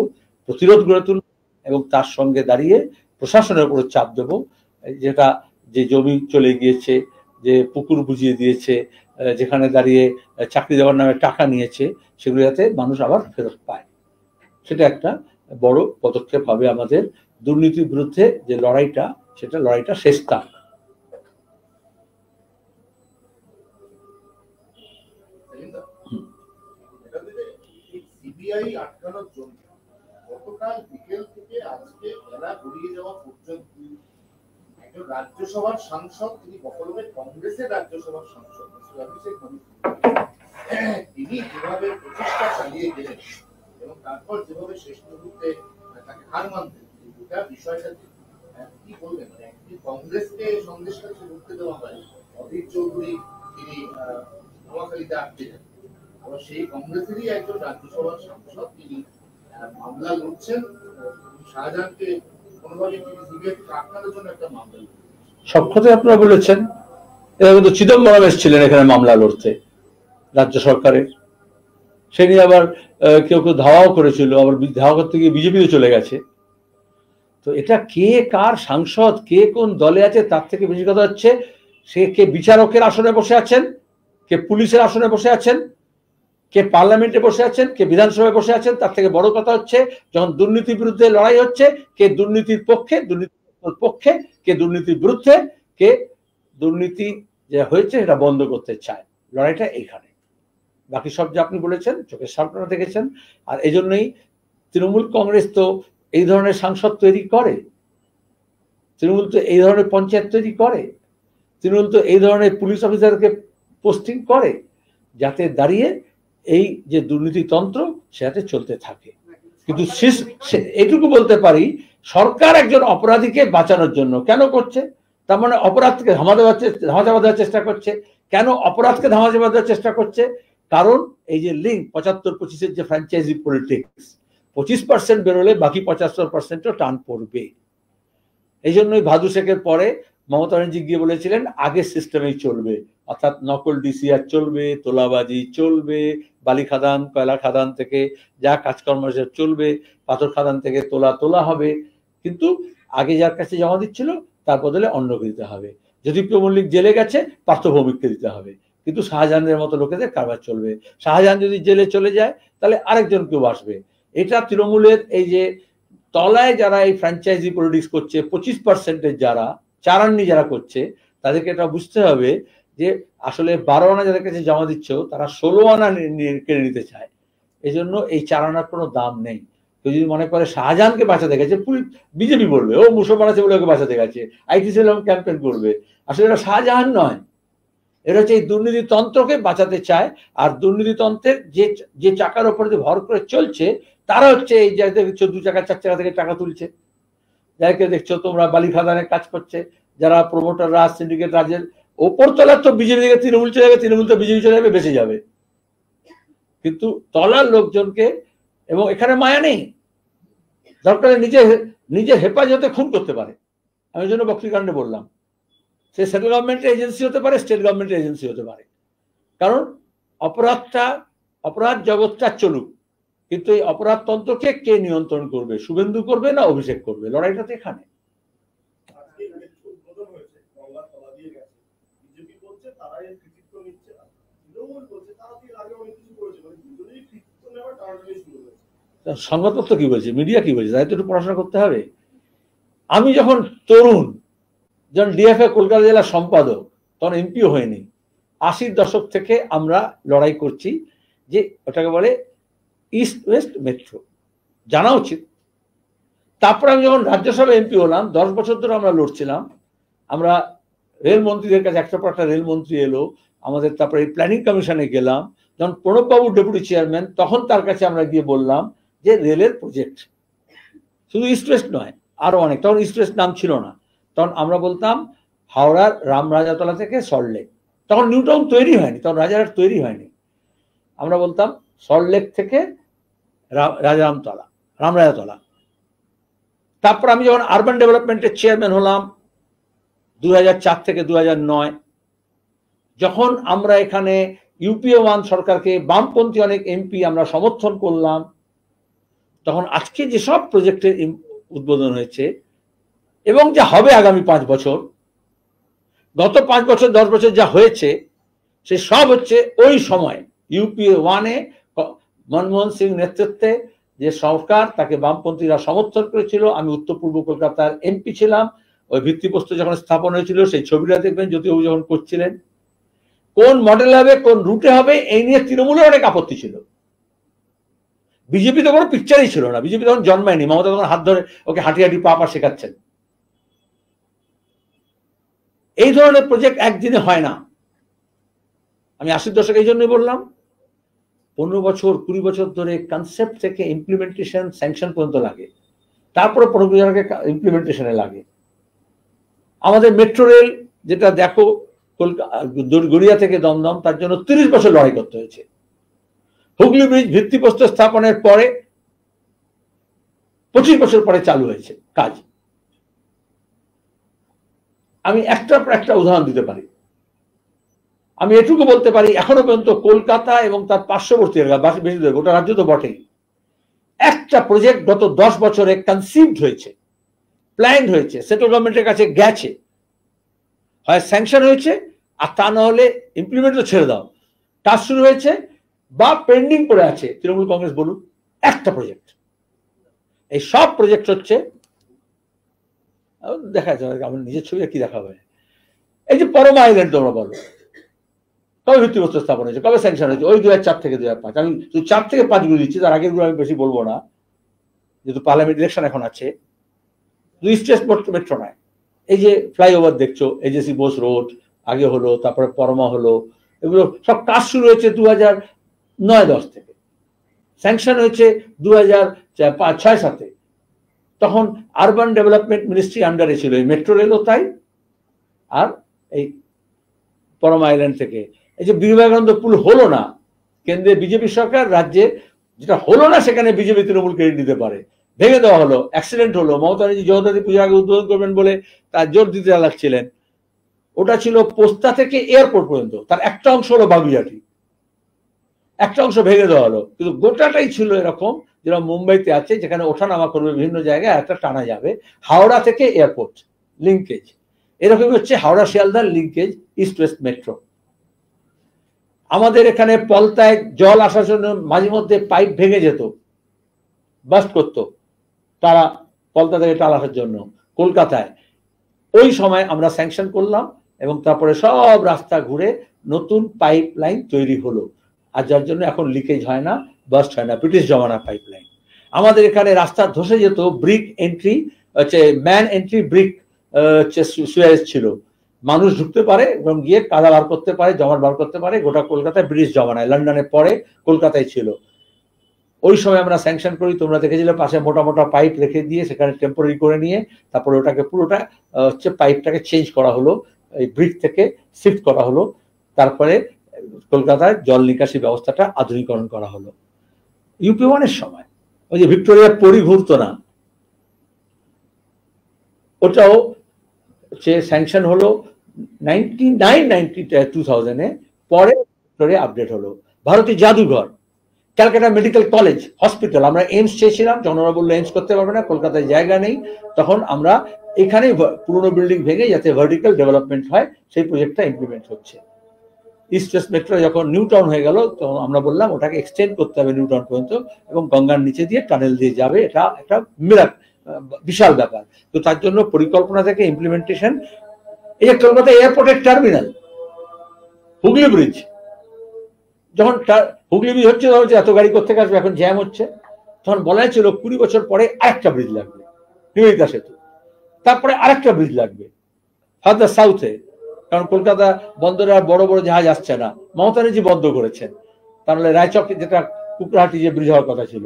প্রতিরোধ গড়ে তুলব এবং তার সঙ্গে দাঁড়িয়ে প্রশাসনের উপর চাপ দেব, যেটা যে জমি চলে গিয়েছে, যে পুকুর বুঝিয়ে দিয়েছে, যেখানে দাঁড়িয়ে চাকরি দেওয়ার নামে টাকা নিয়েছে, সেগুলো যাতে মানুষ আবার ফেরত পায়। সেটা একটা বড় পদক্ষেপ হবে আমাদের দুর্নীতির বিরুদ্ধে যে লড়াইটা, সেটা লড়াইটা শেষ তাক। সিবিআই আটকানোর জন্য গতকাল বিকেল থেকে আজকে বেলা গড়িয়ে যাওয়া পর্যন্ত একজন রাজ্যসভার সাংসদ, তিনি বকলমের কংগ্রেসের রাজ্যসভার সাংসদ অভিষেক মনু, তিনি যেভাবে প্রচেষ্টা চালিয়ে গেলেন এবং তারপর যেভাবে শেষ মুহূর্তে তাকে হার মানতে গোটা বিষয়টা কি বলবেন? মানে একটি কংগ্রেসকে সন্দেশটা ঢুকতে দেওয়া হয়, অধীর চৌধুরী তিনি নোয়াখালীতে আটকে যান, আবার সেই কংগ্রেসেরই একজন রাজ্যসভার সাংসদ তিনি মামলা লড়ছেন শাহজাহানকে কোনোভাবে সিবিআই আটকানোর জন্য একটা মামলা। সব কথাই আপনারা বলেছেন। এরা কিন্তু চিদম্বরম এসেছিলেন এখানে মামলা লড়তে রাজ্য সরকারের, সে নিয়ে আবার কেউ কেউ ধাওয়াও করেছিল, আবার ধাওয়া করতে গিয়ে বিজেপিতে চলে গেছে। তো এটা কে কার সাংসদ, কে কোন দলে আছে তার থেকে বেশি কথা হচ্ছে সে কে বিচারকের আসনে বসে আছেন, কে পুলিশের আসনে বসে আছেন, কে পার্লামেন্টে বসে আছেন, কে বিধানসভায় বসে আছেন। তার থেকে বড় কথা হচ্ছে যখন দুর্নীতির বিরুদ্ধে লড়াই হচ্ছে, কে দুর্নীতির পক্ষে, দুর্নীতির পক্ষে, কে দুর্নীতির বিরুদ্ধে, কে দুর্নীতি যে হয়েছে এটা বন্ধ করতে চায়। লড়াইটা এইখানে। বাকি সব যে আপনি বলেছেন চোখের সামনে দেখেছেন। আর এই জন্যই তৃণমূল কংগ্রেস তো এই ধরনের সাংসদ তৈরি করে, তৃণমূল তো এই ধরনের পঞ্চায়েত তৈরি করে, তৃণমূল তো এই ধরনের পুলিশ অফিসারকে পোস্টিং করে, যাতে দাঁড়িয়ে এই যে দুর্নীতিতন্ত্র সেটাতে চলতে থাকে। কিন্তু এইটুকু বলতে পারি, সরকার একজন অপরাধীকে বাঁচানোর জন্য কেন করছে, তার মানে অপরাধকে ধামাচাপা দেওয়ার চেষ্টা করছে। কেন অপরাধকে ধামাচাপা দেওয়ার চেষ্টা করছে? কারণ এই যে লিঙ্ক 75-25-এর যে ফ্র্যাঞ্চাইজি পলিটিক্স, 25% বেরোলে বাকি 75%ও টান পড়বে। এই জন্যই ভাদু শেখের পরে মমতা ব্যানার্জি গিয়ে বলেছিলেন আগে সিস্টেমেই চলবে, অর্থাৎ নকল ডিসিআর চলবে, তোলাবাজি চলবে, বালি খাদান কয়লা খাদান থেকে যা কাজকর্ম চলবে, পাথর খাদান থেকে তোলা হবে, কিন্তু আগে যার কাছে জমা দিচ্ছিল তার বদলে অন্যকে দিতে হবে। যদি প্রিয় মল্লিক জেলে গেছে পার্থ ভৌমিককে দিতে হবে, কিন্তু শাহজাহানের মতো লোকেদের কারবার চলবে। শাহজাহান যদি জেলে চলে যায় তাহলে আরেকজন কেউ আসবে। এটা তৃণমূলের এই যে তলায় যারা এই ফ্র্যাঞ্চাইজি পলিটিক্স করছে, 25%-এর যারা চারান্নি যারা করছে, তাদেরকে এটা বুঝতে হবে যে আসলে 12 আনা যাদের কাছে জমা দিচ্ছ তারা 16 আনা কেড়ে নিতে চায়। এই জন্য এই 4 আনার কোনো দাম নেই। কেউ যদি মনে করে শাহজাহানকে বাঁচাতে গেছে, বিজেপি বলবে ও মুসলমান আছে বলে ওকে বাঁচাতে গেছে, আইটি সেল ক্যাম্পেইন করবে। আসলে এটা শাহজাহান নয়, এটা হচ্ছে এই দুর্নীতিতন্ত্রকে বাঁচাতে চায়। আর দুর্নীতিতন্ত্রের যে চাকার উপর ভর করে চলছে তারা হচ্ছে এই যাদের দেখছো 2 চাকা 4 চাকা থেকে টাকা তুলছে, যাদেরকে দেখছো তোমরা বালি খাদানের কাজ করছে, যারা প্রমোটার রাজ সিন্ডিকেট রাজের ওপর তলার তো বিজেপি থেকে তৃণমূল চলে যাবে, তৃণমূল তো বিজেপি চলে যাবে, বেঁচে যাবে। কিন্তু তলার লোকজনকে, এবং এখানে মায়া নেই, দরকার নিজের হেফাজতে খুন করতে পারে। আমি জন্য বক্তৃকাণ্ডে বললাম সে সেন্ট্রাল গভর্নমেন্টের এজেন্সি হতে পারে, স্টেট গভর্নমেন্টের এজেন্সি হতে পারে। কারণ অপরাধ জগৎটা চলুক, কিন্তু এই অপরাধতন্ত্রকে কে নিয়ন্ত্রণ করবে? শুভেন্দু করবে না অভিষেক করবে? লড়াইটা তো এখানে। সংবাদপত্র কি বলছে, মিডিয়া কি বলছে, তাই তো একটু পড়াশোনা করতে হবে। আমি যখন তরুণ, যখন ডিএফএ কলকাতা জেলার সম্পাদক, তখন এমপিও হয়নি, 80-র দশক থেকে আমরা লড়াই করছি যে ওটাকে বলে ইস্ট ওয়েস্ট মেট্রো, জানা উচিত। তারপর আমি যখন রাজ্যসভা এমপি হলাম, 10 বছর ধরে আমরা লড়ছিলাম। আমরা রেলমন্ত্রীদের কাছে, একটা পর একটা রেলমন্ত্রী এলো আমাদের, তারপরে প্ল্যানিং কমিশনে গেলাম। যখন প্রণববাবু ডেপুটি চেয়ারম্যান, তখন তার কাছে আমরা গিয়ে বললাম যে রেলের প্রজেক্ট শুধু ইস্ট ওয়েস্ট নয়, আরো অনেক, তখন ইস্ট ওয়েস্ট নাম ছিল না, তখন আমরা বলতাম হাওড়ার রামরাজাতলা থেকে সল্টলেক, তখন নিউ টাউন তৈরি হয়নি, তখন রাজারহাট তৈরি হয়নি, আমরা বলতাম সল্টলেক থেকে রামরাজাতলা। তারপর আমি যখন আরবান ডেভেলপমেন্টের চেয়ারম্যান হলাম 2004 থেকে 2009, যখন আমরা এখানে ইউপিএ 1 সরকারকে বামপন্থী অনেক এমপি আমরা সমর্থন করলাম, তখন আজকে যেসব প্রজেক্টের উদ্বোধন হয়েছে এবং যা হবে আগামী 5 বছর, গত 5 বছর 10 বছর যা হয়েছে সে সব হচ্ছে ওই সময় ইউপিএ 1-এ মনমোহন সিং নেতৃত্বে যে সরকার, তাকে বামপন্থীরা সমর্থন করেছিল। আমি উত্তর পূর্ব কলকাতার এমপি ছিলাম। ওই ভিত্তিপ্রস্তর যখন স্থাপন হয়েছিল সেই ছবিটা দেখবেন, যদিও যখন করছিলেন কোন মডেল হবে, কোন রুটে হবে, এই নিয়ে তৃণমূলের অনেক আপত্তি ছিল। বিজেপি তো কোনো পিকচারই ছিল না, বিজেপি তখন জন্মায়নি, মমতা তখন হাত ধরে ওকে হাঁটি হাঁটি পা শেখাচ্ছেন। এই ধরনের প্রজেক্ট একদিনে হয় না। আমি 80 দশকে এই জন্যই বললাম 15 বছর 20 বছর ধরে কনসেপ্ট থেকে ইমপ্লিমেন্টেশন স্যাংশন পর্যন্ত লাগে, তারপরে প্রক্রিয়াকে ইমপ্লিমেন্টেশনে লাগে। আমাদের মেট্রো রেল যেটা দেখো গড়িয়া থেকে দমদম, তার জন্য 30 বছর লড়াই করতে হয়েছে। হুগলি ব্রিজ ভিত্তিপ্রস্তর স্থাপনের পরে 25 বছর পরে চালু হয়েছে কাজ। আমি একটা উদাহরণ দিতে পারি। আমি এটুকু বলতে পারি, এখনো পর্যন্ত কলকাতা এবং তার পার্শ্ববর্তী এলাকা, বেশি দূরে গোটা রাজ্য তো বটেই, একটা প্রজেক্ট গত 10 বছরে কনসিভড হয়েছে, প্ল্যান হয়েছে, সেন্ট্রাল গভর্নমেন্টের কাছে গেছে, হয় স্যাংশন হয়েছে, আর তা না হলে ইমপ্লিমেন্ট তো ছেড়ে দাও, কাজ শুরু হয়েছে বা পেন্ডিং পড়ে আছে, তৃণমূল কংগ্রেস বলুন, একটা প্রজেক্ট। এই সব প্রজেক্ট হচ্ছে, দেখা যাচ্ছে আমার নিজের ছবি কি দেখা হবে, এই যে পরমা আইল্যান্ড তোমরা বলো, কবে ভিত্তিপ্রস্তর স্থাপন হয়েছে, কবে স্যাংশন হয়েছে? ওই 2004 থেকে 2005। আমি 4 থেকে 5 গুলো দিচ্ছি, তার আগের গুলো আমি বেশি বলবো না, যেহেতু পার্লামেন্ট ইলেকশন এখন আছে। ইস্ট ওয়েস্ট মেট্রো নয়, এই যে ফ্লাইওভার দেখছো, এজেসি বোস রোড আগে হলো, তারপরে পরমা হলো, এগুলো সব কাজ শুরু হয়েছে 2009-10 থেকে, স্যাংশন হয়েছে 2006-7-এ। তখন আরবান ডেভেলপমেন্ট মিনিস্ট্রি আন্ডারে ছিল এই মেট্রো রেলও তাই, আর এই পরমা আইল্যান্ড থেকে এই যে বিবেকানন্দ পুল হলো না, কেন্দ্রে বিজেপি সরকার, রাজ্যে যেটা হলো না সেখানে বিজেপি তৃণমূল ক্রেডিট দিতে পারে, ভেঙে দেওয়া হলো, অ্যাক্সিডেন্ট হলো। মমতা ব্যানার্জি জগদ্ধাত্রী পুজো আগে উদ্বোধন করবেন বলে তার জোর দিতে লাগছিলেন। ওটা ছিল পোস্তা থেকে এয়ারপোর্ট পর্যন্ত, তার একটা অংশ হলো বাগুইয়াটি, একটা অংশ ভেঙে দেওয়া হলো, কিন্তু গোটাটাই ছিল এরকম যেটা মুম্বাইতে আছে, যেখানে ওঠানামা করবে বিভিন্ন জায়গায়, একটা টানা যাবে হাওড়া থেকে এয়ারপোর্ট লিঙ্কেজ। এরকম হচ্ছে হাওড়া শিয়ালদার লিঙ্কেজ ইস্ট ওয়েস্ট মেট্রো। আমাদের এখানে পলতায় জল আসার জন্য মাঝে মধ্যে পাইপ ভেঙে যেত, বাস্ট করতো তারা, পলতা থেকে টাল আসার জন্য কলকাতায়। ওই সময় আমরা স্যাংশন করলাম এবং তারপরে সব রাস্তা ঘুরে নতুন পাইপ লাইন তৈরি হলো, আর যার জন্য এখন লিকেজ হয় না, বাস্ট হয় না, ব্রিটিশ জমানার পাইপ লাইন। আমাদের এখানে রাস্তা ধসে যেত, ব্রিক এন্ট্রি হচ্ছে, ম্যান এন্ট্রি ব্রিক সুয়েজ ছিল, মানুষ ঢুকতে পারে এবং গিয়ে কাদা বার করতে পারে, জমাট বার করতে পারে। গোটা কলকাতায় ব্রিটিশ জমানায়, লন্ডনের পরে কলকাতায় ছিল। ওই সময় আমরা স্যাংশন করি, তোমরা দেখেছিলে পাশে মোটা মোটা পাইপ রেখে দিয়ে সেখানে টেম্পোরারি করে নিয়ে তারপরে ওটাকে পুরোটা হচ্ছে পাইপটাকে চেঞ্জ করা হলো, এই ব্রিক থেকে শিফট করা হলো, তারপরে কলকাতায় জল নিকাশি ব্যবস্থাটা আধুনিকরণ করা হলো। ইউপি 1-এর সময় ওই যে ভিক্টোরিয়া পরি ঘুরতো না, ওটাও সে স্যাংশন হলো 2000-এ, পরে ভিক্টোরিয়া আপডেট হলো। ভারতীয় জাদুঘর, ক্যালকাটা মেডিকেল কলেজ হসপিটাল, আমরা এইমস চেয়েছিলাম, জনরা বললো এইমস করতে পারবে না, কলকাতায় জায়গা নেই, তখন আমরা এখানে পুরোনো বিল্ডিং ভেঙে যাতে ভার্টিক্যাল ডেভেলপমেন্ট হয় সেই প্রজেক্টটা ইমপ্লিমেন্ট হচ্ছে। ইস্ট ওয়েস্ট মেট্রো যখন নিউ টাউন হয়ে গেল, তখন আমরা বললাম ওটাকে এক্সটেন্ড করতে হবে নিউ টাউন পর্যন্ত এবং গঙ্গার নিচে দিয়ে টানেল দিয়ে যাবে, এটা একটা বিশাল ব্যাপার। তো তার জন্য পরিকল্পনা থেকে ইমপ্লিমেন্টেশন। এই যে কলকাতা এয়ারপোর্টের টার্মিনাল, হুগলি ব্রিজ, যখন হুগলি ব্রিজ হচ্ছে এত গাড়ি করতে আসবে, এখন জ্যাম হচ্ছে, তখন বলা ছিল 20 বছর পরে আরেকটা ব্রিজ লাগবে, নিবেদিতা সেতু, তারপরে আরেকটা ব্রিজ লাগবে ফার্দার সাউথে, কারণ কলকাতা বন্দরে আর বড় বড় জাহাজ আসছে না, মমতা ব্যানার্জি বন্ধ করেছেন। তাহলে রায়চক যেটা কুকরাহাটি যে ব্রিজ হওয়ার কথা ছিল,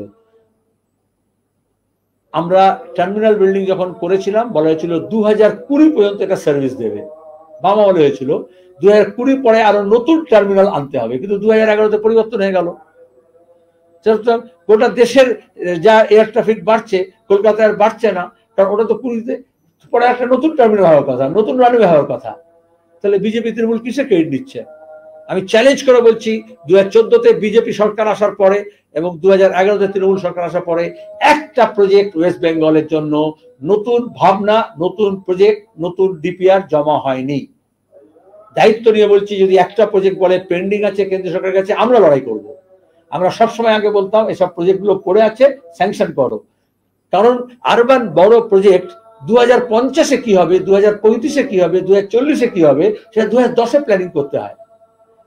আমরা টার্মিনাল বিল্ডিং যখন করেছিলাম বলা হয়েছিল 2020 পর্যন্ত এটা সার্ভিস দেবে, বাবা বলে হয়েছিল 2020 পরে আরো নতুন টার্মিনাল আনতে হবে, কিন্তু 2011-তে পরিবর্তন হয়ে গেল। গোটা দেশের যা এয়ার ট্রাফিক বাড়ছে, কলকাতায় আর বাড়ছে না, কারণ ওটা তো পুরীতে পরে একটা নতুন টার্মিনাল হওয়ার কথা, নতুন রানওয়ে হওয়ার কথা। তাহলে বিজেপি তৃণমূল কিসে ক্রেডিট দিচ্ছে? আমি চ্যালেঞ্জ করে বলছি 2014-তে বিজেপি সরকার আসার পরে এবং 2011-তে তৃণমূল সরকার আসার পরে একটা প্রজেক্ট ওয়েস্ট বেঙ্গলের জন্য নতুন ভাবনা, নতুন প্রজেক্ট, নতুন ডিপিআর জমা হয়নি। দায়িত্ব নিয়ে বলছি, যদি একটা প্রজেক্ট বলে পেন্ডিং আছে কেন্দ্র সরকারের কাছে, আমরা লড়াই করব। আমরা সবসময় আগে বলতাম এসব প্রজেক্টগুলো পড়ে আছে, স্যাংশন করো। কারণ আরবান বড় প্রজেক্ট 2050-এ কি হবে, 2035-এ কি হবে, 2040-এ কি হবে, সেটা 2010-এ প্ল্যানিং করতে হয়।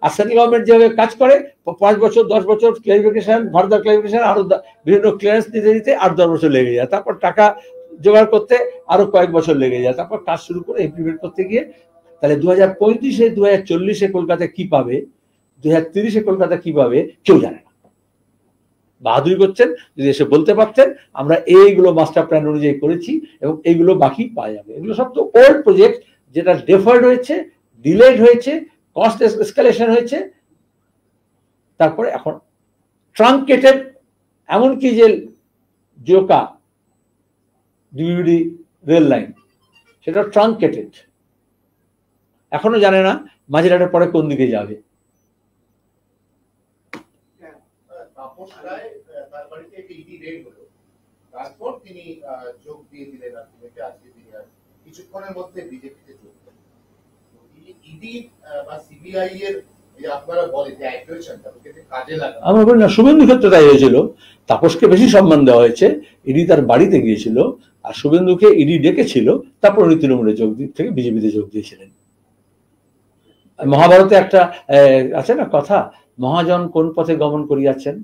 আর সেন্ট্রাল গভর্নমেন্ট যেভাবে কাজ করে 5 বছর 10 বছর ক্লারিফিকেশন, ফার্দার ক্লারিফিকেশন, আরো বিভিন্ন ক্লিয়ারেন্স দিতে দিতে 8-10 বছর লেগে যায়। তারপর টাকা জোগাড় করতে আরো কয়েক বছর লেগে যায়। তারপর কাজ শুরু করে ইমপ্লিমেন্ট করতে গিয়ে, তাহলে 2035-এ 2040-এ কলকাতা কি পাবে, 2030-এ কলকাতা কি পাবে, কেউ জানে না। বাহাদুরি করছেন, যদি এসে বলতে পারতেন আমরা এইগুলো মাস্টার প্ল্যান অনুযায়ী করেছি এবং এইগুলো বাকি পাওয়া যাবে। এগুলো সব তো ওল্ড প্রজেক্ট, যেটা ডেফার্ড হয়েছে, ডিলেড হয়েছে, কস্ট এসকালেশন হয়েছে, তারপরে এখন ট্রাঙ্কেটেড। এমনকি যে জোকা ডিভিডি রেল লাইন, সেটা ট্রাঙ্কেটেড, এখনো জানে না মাঝিরাটের পরে কোন দিকে যাবে। তাপস রায় তার বাড়িতে একটা ইডি রেড হলো, তারপর তিনি যোগ দিয়ে দিলেন আজকে তিনি কিছুক্ষণের মধ্যে বিজেপিতে যোগ দেন। ইডি বা সিবিআই এর আপনারা বলেন যে অ্যাক্টিভেশনটা কাজে লাগানো, আমরা বলি না, শুভেন্দু ক্ষেত্রে তাই হয়েছিল। তাপসকে বেশি সম্মান দেওয়া হয়েছে, ইডি তার বাড়িতে গিয়েছিল, আর শুভেন্দুকে ইডি ডেকেছিল, তারপর উনি তৃণমূলে যোগ থেকে বিজেপিতে যোগ দিয়েছিলেন। মহাভারতে একটা আছে না কথা, মহাজন কোন পথে গমন করিয়াছেন?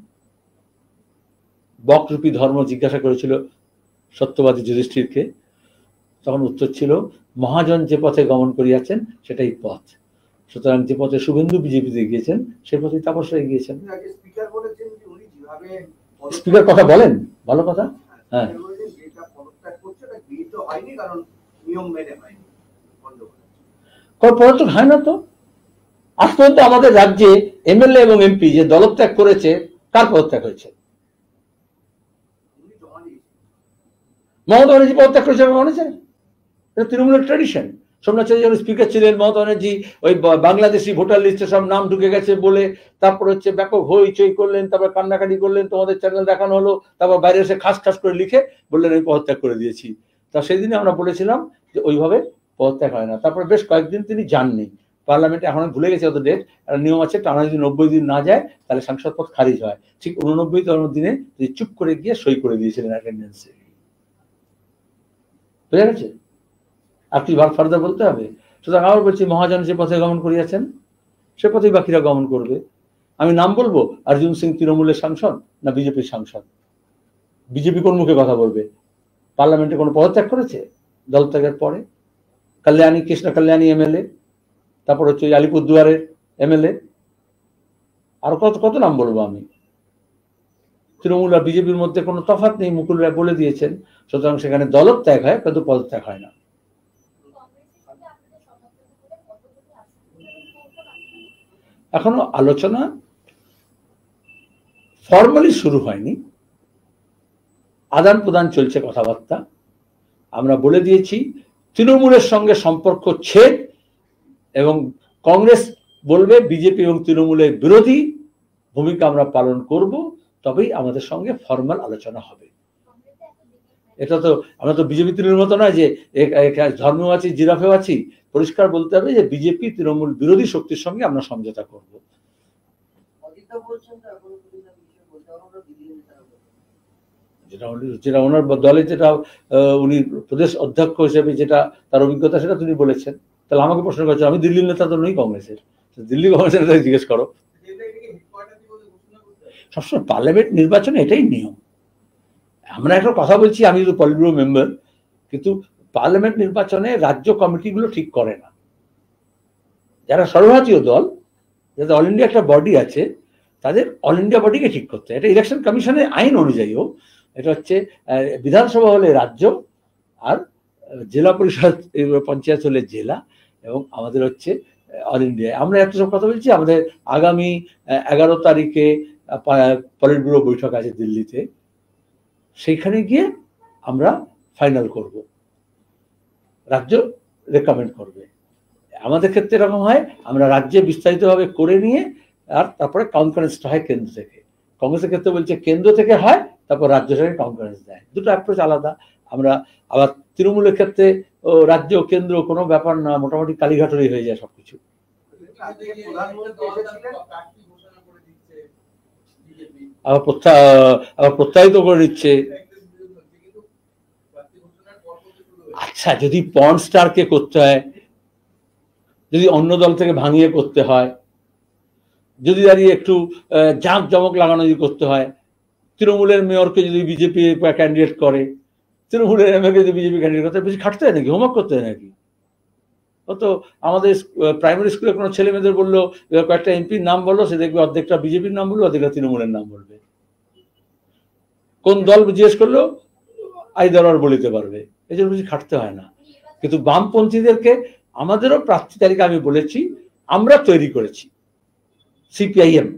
বকরূপী ধর্ম জিজ্ঞাসা করেছিল সত্যবাদী যুধিষ্ঠিরকে, তখন উত্তর ছিল মহাজন যে পথে গমন করিয়াছেন সেটাই পথ। সুতরাং যে পথে শুভেন্দু বিজেপিতে গিয়েছেন সেই পথে তাপস রায় গিয়েছেন। স্পিকার কথা বলেন, ভালো কথা। হ্যাঁ, পদত্যাগ হয় না তো। আজ পর্যন্ত আমাদের রাজ্যে এমএলএ এবং এমপি যে দলত্যাগ করেছে, কার পদত্যাগ হয়েছে? মমতা ব্যানার্জি পদত্যাগ করেছে, মনে আছে? এটা তৃণমূলের ট্র্যাডিশন। সোমনাথ চৌধুরী যখন স্পিকার ছিলেন, মমতা ব্যানার্জি ওই বাংলাদেশি ভোটার লিস্টে সব নাম ঢুকে গেছে বলে তারপর হচ্ছে ব্যাপক হইচই করলেন, তারপর কান্নাকাটি করলেন, তোমাদের চ্যানেল দেখানো হলো, তারপর বাইরে এসে খাস খাস করে লিখে বললেন আমি পদত্যাগ করে দিয়েছি। তা সেই দিনে আমরা বলেছিলাম যে ওইভাবে পদত্যাগ হয় না। তারপরে বেশ কয়েকদিন তিনি যাননি পার্লামেন্টে, এখন ভুলে গেছে অত ডেট। একটা নিয়ম আছে, টানা যদি 90 দিন না যায় তাহলে সাংসদ পদ খারিজ হয়। ঠিক 89তম দিনে তিনি চুপ করে গিয়ে সই করে দিয়েছিলেন অ্যাটেন্ডেন্সে। বুঝা গেছে? আর কি ফার্দার বলতে হবে? সুতরাং আবার বলছি, মহাজন যে পথে গমন করিয়াছেন সে পথেই বাকিরা গমন করবে। আমি নাম বলবো, অর্জুন সিং তৃণমূলের সাংসদ না বিজেপির সাংসদ? বিজেপি কোন মুখে কথা বলবে? পার্লামেন্টে কোনো পদত্যাগ করেছে দলত্যাগের পরে? কল্যাণী, কৃষ্ণ কল্যাণী এমএলএ, তারপর হচ্ছে আলিপুরদুয়ারের এমএলএ, আর কত কত নাম বলবো আমি। তৃণমূল আর বিজেপির মধ্যে কোনো তফাৎ নেই, মুকুল রায় বলে দিয়েছেন। সুতরাং সেখানে দলত্যাগ হয়, কিন্তু পদত্যাগ হয় না। এখনো আলোচনা ফর্মালি শুরু হয়নি, আদান প্রদান চলছে কথাবার্তা। আমরা বলে দিয়েছি তৃণমূলের সঙ্গে সম্পর্ক ছেদ, এবং কংগ্রেস বলবে বিজেপি এবং তৃণমূলের বিরোধী ভূমিকা আমরা পালন করব, তবেই আমাদের সঙ্গে ফর্মাল আলোচনা হবে। এটা তো আমরা তো বিজেপি তৃণমূল মতো নয় যে ধর্মেও আছি জিরাফেও আছি। পরিষ্কার বলতে হবে যে বিজেপি তৃণমূল বিরোধী শক্তির সঙ্গে আমরা সমঝোতা করব। যেটা ওনার দলে, যেটা উনি প্রদেশ অধ্যক্ষ হিসেবে যেটা তার অভিজ্ঞতা, সেটা তিনি বলেছেন। তাহলে আমাকে প্রশ্ন করছেন, আমি দিল্লির নেতা তো নই কংগ্রেসের, দিল্লি কংগ্রেসের নেতা জিজ্ঞেস করো। সবসময় পার্লামেন্ট নির্বাচনে এটাই নিয়ম। আমরা একটা কথা বলছি, আমি তো পলিট ব্যুরো মেম্বার, কিন্তু পার্লামেন্ট নির্বাচনে রাজ্য কমিটিগুলো ঠিক করে না। যারা সর্বভারতীয় দল, যাদের অল ইন্ডিয়া একটা বডি আছে, তাদের অল ইন্ডিয়া বডিকে ঠিক করতে হয়। এটা ইলেকশন কমিশনের আইন অনুযায়ীও এটা হচ্ছে বিধানসভা হলে রাজ্য, আর জেলা পরিষদ পঞ্চায়েত হলে জেলা, এবং আমাদের হচ্ছে অল ইন্ডিয়া। আমরা এত সব কথা বলছি। আমাদের আগামী 11 তারিখে পলিট ব্যুরো বৈঠক আছে দিল্লিতে, সেইখানে গিয়ে আমরা ফাইনাল করব, রাজ্য রেকমেন্ড করবে। আমাদের ক্ষেত্রে এরকম হয়, আমরা রাজ্যে বিস্তারিতভাবে করে নিয়ে আর তারপরে কনফারেন্সটা হয় কেন্দ্র থেকে। কংগ্রেসের ক্ষেত্রে বলছে কেন্দ্র থেকে হয়, তারপর রাজ্য থেকে কনফারেন্স দেয়, দুটো অ্যাপ্রোচ আলাদা। আমরা আবার তৃণমূলের ক্ষেত্রে রাজ্য কেন্দ্র কোনো ব্যাপার না, মোটামুটি কালীঘাটই হয়ে যায় সবকিছু। আবার প্রত্যাহিত করে দিচ্ছে। আচ্ছা, যদি পর্ন স্টারকে করতে হয়, যদি অন্য দল থেকে ভাঙিয়ে করতে হয়, যদি দাঁড়িয়ে একটু জাঁক জমক লাগানো যদি করতে হয়, তৃণমূলের মেয়রকে যদি বিজেপি ক্যান্ডিডেট করে, তৃণমূলের এমএলএ যদি বিজেপি ক্যান্ডিডেট করতে, বেশি খাটতে হয় নাকি, হোমওয়ার্ক করতে হয় নাকি? ও তো আমাদের প্রাইমারি স্কুলে কোনো ছেলে মেয়েদের বললো, কয়েকটা এমপির নাম বললো, সে দেখবে অর্ধেকটা বিজেপির নাম বললো, অর্ধেকটা তৃণমূলের নাম বলবে। কোন দল জিজ্ঞেস করলো আইদার বলিতে পারবে, এই জন্য বেশি খাটতে হয় না। কিন্তু বামপন্থীদেরকে আমাদেরও প্রার্থী তালিকা আমি বলেছি, আমরা তৈরি করেছি। সিপিআইএম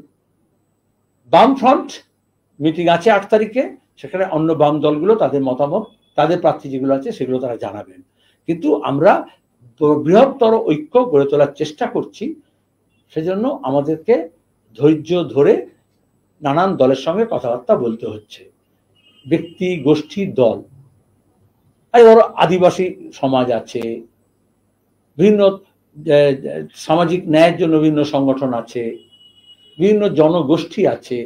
বাম ফ্রন্ট মিটিং আছে 8 তারিখে, সেখানে অন্য বাম দলগুলো তাদের মতামত, তাদের প্রার্থী যেগুলো আছে সেগুলো তারা জানাবেন। কিন্তু আমরা বৃহত্তর ঐক্য গড়ে তোলার চেষ্টা করছি, সেজন্য আমাদেরকে ধৈর্য ধরে নানান দলের সঙ্গে কথাবার্তা বলতে হচ্ছে। ব্যক্তি, গোষ্ঠী, দল, আর ধরো আদিবাসী সমাজ আছে, বিভিন্ন সামাজিক ন্যায়ের জন্য বিভিন্ন সংগঠন আছে, বিভিন্ন জনগোষ্ঠী আছে,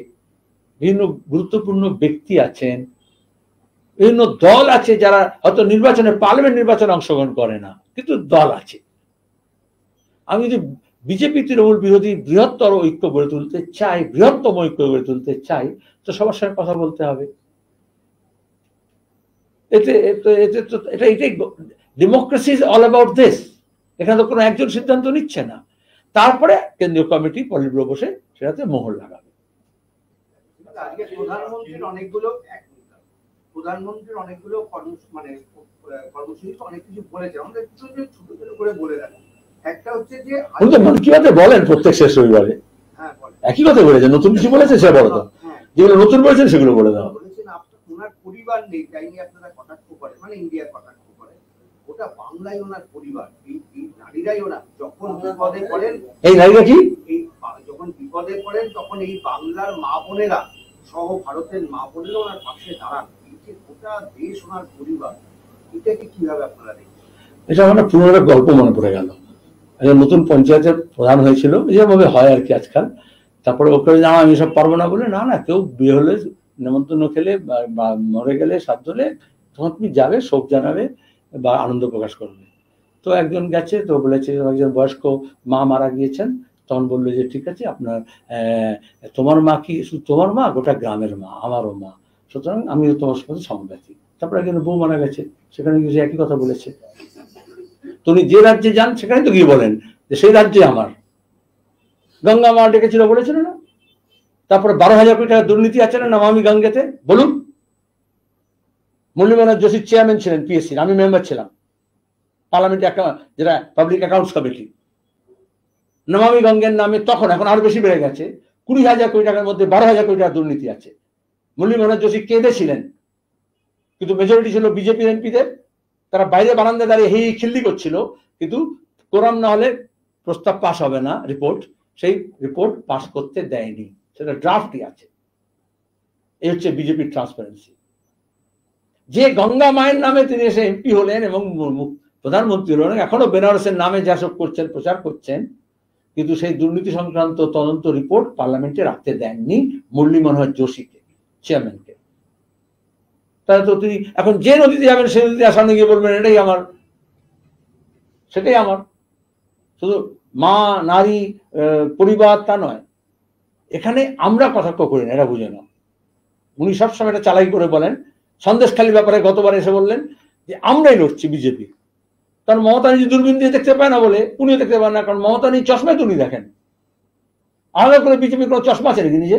বিভিন্ন গুরুত্বপূর্ণ ব্যক্তি আছেন, বিভিন্ন দল আছে যারা হয়তো নির্বাচনে, পার্লামেন্ট নির্বাচনে অংশগ্রহণ করে না, কিন্তু দল আছে। আমি যদি বিজেপি তৃণমূল বিরোধী বৃহত্তর ঐক্য গড়ে তুলতে চাই, বৃহত্তম ঐক্য গড়ে তুলতে চাই, তো সবার সঙ্গে কথা বলতে হবে। এটাই democracy is all about this. এখানে তো কোনো একজন সিদ্ধান্ত নিচ্ছে না, তারপরে কেন্দ্রীয় কমিটি পলিট ব্যুরো বসে সেটাতে মোহর লাগাবে। প্রধানমন্ত্রীর অনেকগুলো কর্মসূচি অনেক কিছু বলেছে, আমাদের ছোট ছোট করে বলে দেন। একটা হচ্ছে যে মন কি বাতে বলেন প্রত্যেক শেষ রবিবারে একই কথা বলেছে, নতুন কিছু বলেছে সে বড় দাও, যেগুলো নতুন বলেছেন সেগুলো বলে দাও। বলেছেন ওনার পরিবার নেই, তাই নিয়ে আপনারা কটাক্ষ করেন, মানে ইন্ডিয়ার কটাক্ষ করেন। ওটা বাংলায় ওনার পরিবার, এই নারীরাই ওনার যখন বিপদে পড়েন, এই নারীরা কি যখন বিপদে পড়েন তখন এই বাংলার মা বোনেরা সহ ভারতের মা বোনেরা ওনার পাশে দাঁড়ান। এই যে গোটা দেশ ওনার পরিবার, এটাকে কিভাবে আপনারা দেখেন? এটা আমার পুরো একটা গল্প মনে পড়ে গেল। একজন নতুন পঞ্চায়েতের প্রধান হয়েছিল, যেভাবে হয় আর কি আজকাল। তারপরে ওকে না আমি সব পারবো না বলে, না কেউ বিয়ে হলে নেমন্তন্ন খেলে বা মরে গেলে সাধ্য হলে তখন তুমি যাবে, শোক জানাবে বা আনন্দ প্রকাশ করবে। তো একজন গেছে, তো বলেছে একজন বয়স্ক মা মারা গিয়েছেন, তখন বললো যে ঠিক আছে আপনার তোমার মা কি শুধু তোমার মা, গোটা গ্রামের মা, আমারও মা, সুতরাং আমি তোমার সাথে সমব্যথী। তারপরে একজন বউ মারা গেছে, সেখানে গিয়ে একই কথা বলেছে। তুমি যে রাজ্যে যান সেখানে তো গিয়ে বলেন যে সেই রাজ্যে আমার গঙ্গা মা ডেকেছিল, বলেছিল না? তারপরে 12,000 কোটি টাকা দুর্নীতি আছে না নমামি গঙ্গেতে, বলুন। মুরলী মনোহর যোশী চেয়ারম্যান ছিলেন পিএসসি, আমি মেম্বার ছিলাম পার্লামেন্ট, যেটা পাবলিক অ্যাকাউন্টস কমিটি। নমামি গঙ্গের নামে তখন, এখন আরো বেশি বেড়ে গেছে, 20,000 কোটি টাকার মধ্যে 12,000 কোটি টাকা দুর্নীতি আছে। মুরলী মনোহর যোশী কেঁদেছিলেন, কিন্তু মেজরিটি ছিল বিজেপি এমপিদের, তারা বাইরে বারান্দায় দাঁড়িয়ে হেই খিল্লি করছিল, কিন্তু কোরাম না হলে প্রস্তাব পাস হবে না, রিপোর্ট, সেই রিপোর্ট পাস করতে দেয়নি, সেটা ড্রাফটই আছে। এই হচ্ছে বিজেপির ট্রান্সপারেন্সি। যে গঙ্গা মায়ের নামে তিনি এসে এমপি হলেন এবং প্রধানমন্ত্রী হলেন, এখনো বেনারসের নামে যা সব করছেন, প্রচার করছেন, কিন্তু সেই দুর্নীতি সংক্রান্ত তদন্ত রিপোর্ট পার্লামেন্টে রাখতে দেননি মুরলী মনোহর যোশীকে, চেয়ারম্যানকে। তাহলে তো তিনি এখন যে নদীতে যাবেন সেই নদীতে সামনে গিয়ে বলবেন এটাই আমার, সেটাই আমার। শুধু মা, নারী, পরিবার তা নয়, এখানে আমরা কটাক্ষ করি না, এটা বুঝে নাও। উনি সবসময় এটা চালাই করে বলেন। সন্দেশখালীর ব্যাপারে গতবার এসে বললেন যে আমরাই লড়ছি বিজেপি, কারণ মমতা নিজে দূরবীন দিয়ে দেখতে পায় না বলে উনিও দেখতে পান না, কারণ মমতা নিয়ে চশমায় তো উনি দেখেন। আলাদা করে বিজেপির কোনো চশমা আছে নাকি নিজে?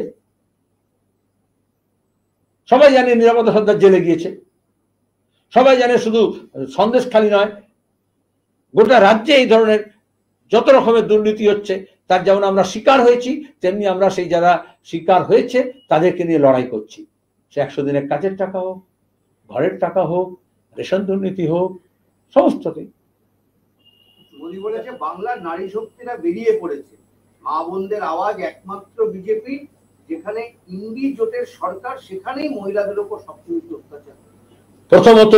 সবাই জানে নিরাপত্তা সর্দার জেলে গিয়েছে, সবাই জানে শুধু সন্দেশখালী নয়, গোটা রাজ্যে এই ধরনের যত রকমের দুর্নীতি হচ্ছে, তার যেমন আমরা শিকার হয়েছি, তেমনি আমরা সেই যারা শিকার হয়েছে তাদেরকে নিয়ে লড়াই করছি। সে 100 দিনের কাজের টাকা হোক, ঘরের টাকা হোক, রেশন দুর্নীতি হোক, সমস্তটাই। মোদী বলেছে বাংলার নারী শক্তিরা বেরিয়ে পড়েছে, মা বোনদের আওয়াজ একমাত্র বিজেপি, যেখানে ইন্ডি জোটের সরকার সেখানেই মহিলাদের উপর সবচেয়ে বেশি অত্যাচার। প্রথমত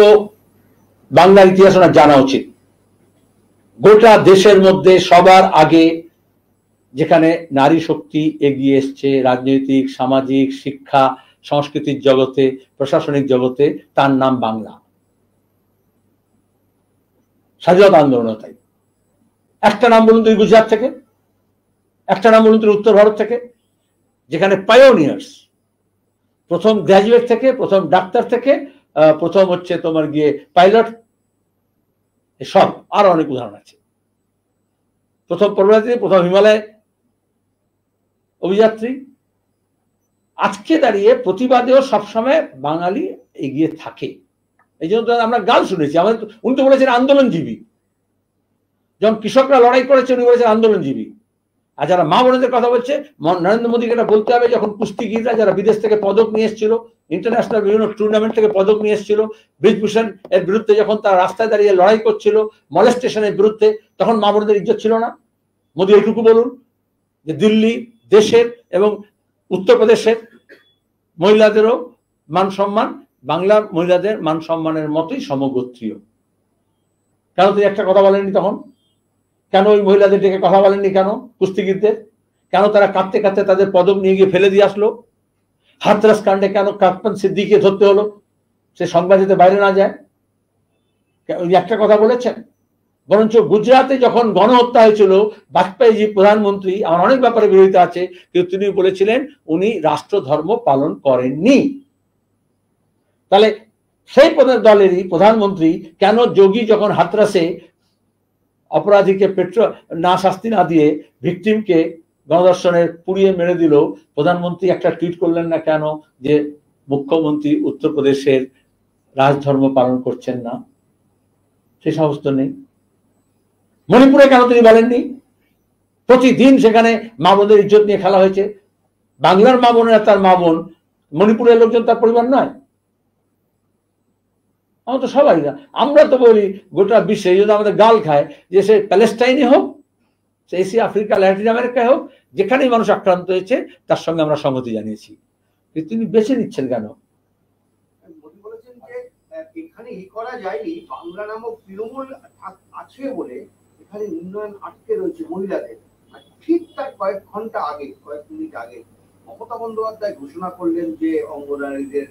বাংলার ইতিহাস ওনার জানা উচিত। গোটা দেশের মধ্যে সবার আগে যেখানে নারী শক্তি এগিয়ে এসছে রাজনৈতিক, সামাজিক, শিক্ষা, সংস্কৃতির জগতে, প্রশাসনিক জগতে, তার নাম বাংলা। স্বাধীনতা আন্দোলন তাই। একটা নাম বলুন তুই গুজরাট থেকে, একটা নাম বলুন তুই উত্তর ভারত থেকে, যেখানে পায়োনিয়ার্স, প্রথম গ্র্যাজুয়েট থেকে, প্রথম ডাক্তার থেকে, প্রথম হচ্ছে তোমার গিয়ে পাইলট, সব আরো অনেক উদাহরণ আছে। প্রথম পর্বযাত্রী, প্রথম হিমালয় অভিযাত্রী। আজকে দাঁড়িয়ে প্রতিবাদেও সবসময় বাঙালি এগিয়ে থাকে। এই জন্য আমরা গাল শুনেছি, আমাদের উনি তো বলেছেন আন্দোলনজীবী। যখন কৃষকরা লড়াই করেছে উনি বলেছেন আন্দোলনজীবী। আর যারা মা বোনদের কথা বলছে, নরেন্দ্র মোদীকে এটা বলতে হবে, যখন কুস্তিগিররা যারা বিদেশ থেকে পদক নিয়ে এসেছিল, ইন্টারন্যাশনাল বিভিন্ন টুর্নামেন্ট থেকে পদক নিয়ে এসেছিল, ব্রিজভূষণ এর বিরুদ্ধে যখন তারা রাস্তায় দাঁড়িয়ে লড়াই করছিল, মলেস্টেশনের বিরুদ্ধে, তখন মা বোনদের ইজ্জত ছিল না? মোদী এইটুকু বলুন যে দিল্লি দেশের এবং উত্তরপ্রদেশের মহিলাদেরও মান সম্মান বাংলার মহিলাদের মান সম্মানের মতোই সমগোত্রীয়। কেন তিনি একটা কথা বলেননি তখন? কেন ওই মহিলাদের ডেকে কথা বলেননি? কেন কুস্তিগিরদের? কেন তারা কাঁদতে কাঁদতে তাদের পদক নিয়ে গিয়ে ফেলে দিয়ে আসলো? হাতরাস কাণ্ডে কেন কাপ্তান সিদ্দিককে ধরতে হলো? সে সংবাদ যাতে বাইরে না যায়, ওই একটা কথা বলেছেন? বরঞ্চ গুজরাটে যখন গণহত্যা হয়েছিল, বাজপেয়ীজি প্রধানমন্ত্রী, আমার অনেক ব্যাপারে বিরোধিতা আছে, কিন্তু তিনি বলেছিলেন উনি রাষ্ট্রধর্ম পালন করেননি। তাহলে সেই দলেরই প্রধানমন্ত্রী কেন যোগী যখন হাতরাসে অপরাধীকে না শাস্তি না দিয়ে ভিকটিমকে গণধর্ষণের পুড়িয়ে মেরে দিল, প্রধানমন্ত্রী একটা টুইট করলেন না কেন যে মুখ্যমন্ত্রী উত্তরপ্রদেশের রাজধর্ম পালন করছেন না? সেই সাহস তো নেই। মণিপুরে কেন তিনি বলেননি? প্রতিদিন সেখানে মা বোনদের ইজ্জত নিয়ে খেলা হয়েছে। বাংলার মা বোনেরা তার মা বোন, মণিপুরের লোকজন তার পরিবার নয়? আমরা তো সবাই না, আমরা তো বলি গোটা বিশ্বে যদি আমাদের গাল খায় যে সে প্যালেস্টাইনে হোক, সে এশিয়া, আফ্রিকা, ল্যাটিন আমেরিকায় হোক, যেখানেই মানুষ আক্রান্ত হয়েছে তার সঙ্গে আমরা সংহতি জানিয়েছি। তিনি বেছে নিচ্ছেন কেন? মোদী বলেছেন যে এখানে করা যায়নি, বাংলা নামক তৃণমূল আছে বলে এখানে উন্নয়ন আটকে রয়েছে মহিলাদের। ঠিক তার কয়েক ঘন্টা আগে, কয়েক মিনিট আগে মমতা বন্দ্যোপাধ্যায় ঘোষণা করলেন যে অঙ্গনারীদের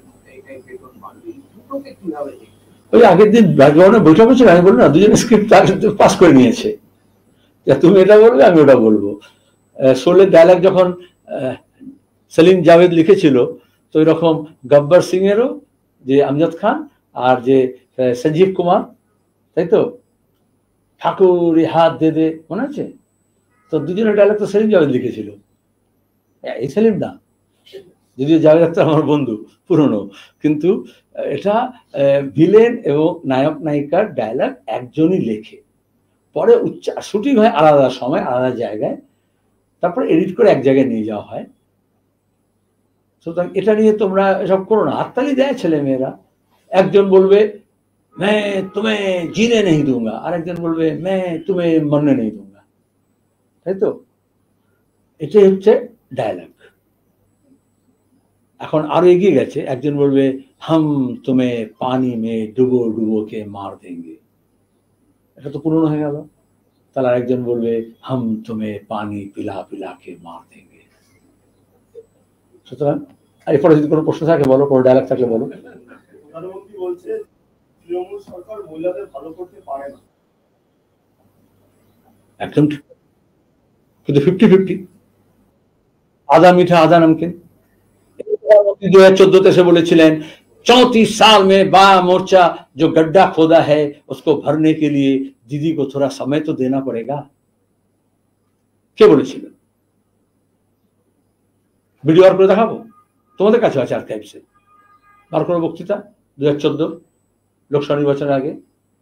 বেতন বাড়বে। দুটোকে কিভাবে দেখছেন? ওই আগের দিন ব্যাকগ্রাউন্ডে বৈঠক হয়েছিল, আমি বললাম না, দুজনে স্ক্রিপ্ট পাস করে নিয়েছে, তুমি এটা বলবে আমি ওটা বলবো। শোলে ডায়লগ যখন সেলিম জাভেদ লিখেছিল, তো এরকম গব্বর সিং এরও, যে আমজাদ খান আর যে সঞ্জীব কুমার, তাই তো, ঠাকুর হাত দে দে, মনে আছে তো? দুজনের ডায়লগ তো সেলিম জাভেদ লিখেছিল, এই সেলিম না, যদিও জাভেদ আখতার আমার বন্ধু পুরনো, কিন্তু এটা ভিলেন এবং নায়ক নায়িকার ডায়লগ একজনই লেখে, পরে শুটিং হয় আলাদা সময় আলাদা জায়গায়, তারপরে এডিট করে এক জায়গায় নিয়ে যাওয়া হয়। সুতরাং এটা নিয়ে তোমরা এসব করো না। হাততালি দেয় ছেলে মেয়েরা, একজন বলবে मैं तुम्हें जीने नहीं दूंगा, আর একজন বলবে मैं तुम्हें मरने नहीं दूंगा, তাই তো? এটাই হচ্ছে ডায়লগ। এখন আরো এগিয়ে গেছে, একজন বলবে हम तुम्हें पानी में डुबो डुबो के मार देंगे, এটা তো পুরনো হয়ে গেল। তাহলে আরেকজন বলবে हम तुम्हें पानी पिला पिला के मार देंगे। সুতরাং এরপরে যদি কোনো প্রশ্ন থাকে বলো, কোনো ডায়লগ থাকলে বলো। প্রধানমন্ত্রী বলছে তৃণমূল সরকার মহিলাদের ভালো করতে পারে না। একদম ঠিক, কিন্তু 50-50, আধা মিঠা আধা নমকিন। 2014 से বলেছিলেন 34 साल में बाया मोर्चा जो गड्ढा खोदा है उसको भरने के लिए दीदी को थोड़ा समय तो देना पड़ेगा। কে বলেছিলেন? ভিডিও আর করে দেখাবো তোমাদের কাছে, আছে আর্কাইভসে, বার করে বক্তৃতা 2014 লোকসভা নির্বাচনের আগে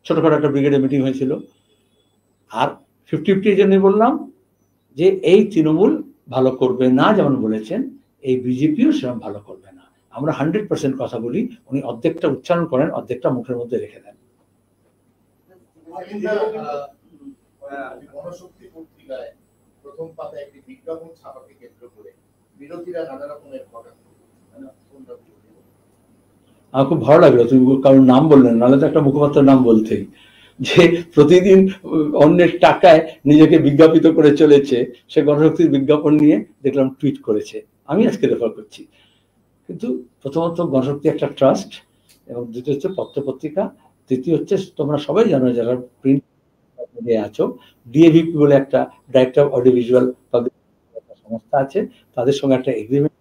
ছোটখাটো একটা ব্রিগেডে মিটিং হয়েছিল। আর 50-50 এর জন্যই বললাম যে এই তৃণমূল ভালো করবে না যেমন বলেছেন, এই বিজেপিও সেরকম ভালো করবে না। আমরা 100% কথা বলি, উনি অর্ধেকটা উচ্চারণ করেন, অর্ধেকটা মুখের মধ্যে রেখে দেন। গণশক্তি পত্রিকায় প্রথম পাতায় একটি বিজ্ঞাপন ছাপাকে কেন্দ্র করে বিরোধীরা নানা রকমের আমার খুব ভালো লাগলো তুমি কারোর নাম বললেন, নাহলে তো একটা মুখপাত্রের নাম বলতেই, যে প্রতিদিন অন্যের টাকায় নিজেকে বিজ্ঞাপিত করে চলেছে, সে গণশক্তির বিজ্ঞাপন নিয়ে দেখলাম টুইট করেছে। আমি আজকে রেফার করছি। কিন্তু প্রথমত গণশক্তি একটা ট্রাস্ট, এবং দ্বিতীয় হচ্ছে পত্রপত্রিকা, তৃতীয় হচ্ছে তোমরা সবাই জানো যারা প্রিন্ট আছো, ডিএভিপি বলে একটা ডাইরেক্টর অফ অডিও ভিজুয়াল সংস্থা আছে, তাদের সঙ্গে একটা এগ্রিমেন্ট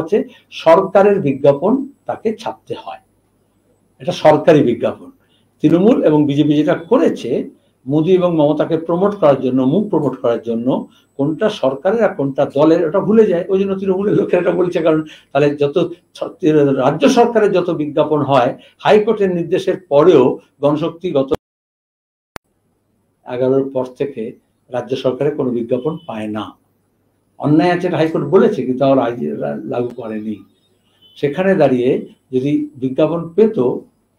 আছে, সরকারের বিজ্ঞাপন তাকে ছাপতে হয়, এটা সরকারি বিজ্ঞাপন। তৃণমূল এবং বিজেপি যেটা করেছে, মোদী এবং মমতাকে প্রমোট করার জন্য, মুখ প্রমোট করার জন্য, কোনটা সরকারের আর কোনটা দলের ওটা ভুলে যায়। ওই জন্য তৃণমূলের লোকেরা এটা বলছে, কারণ তাহলে যত রাজ্য সরকারের যত বিজ্ঞাপন হয়, হাইকোর্টের নির্দেশের পরেও গণশক্তি গত 11-র পর থেকে রাজ্য সরকারের কোনো বিজ্ঞাপন পায় না। অন্যায় আছে হাইকোর্ট বলেছে, কিন্তু আর লাগু করেনি। সেখানে দাঁড়িয়ে যদি বিজ্ঞাপন পেত,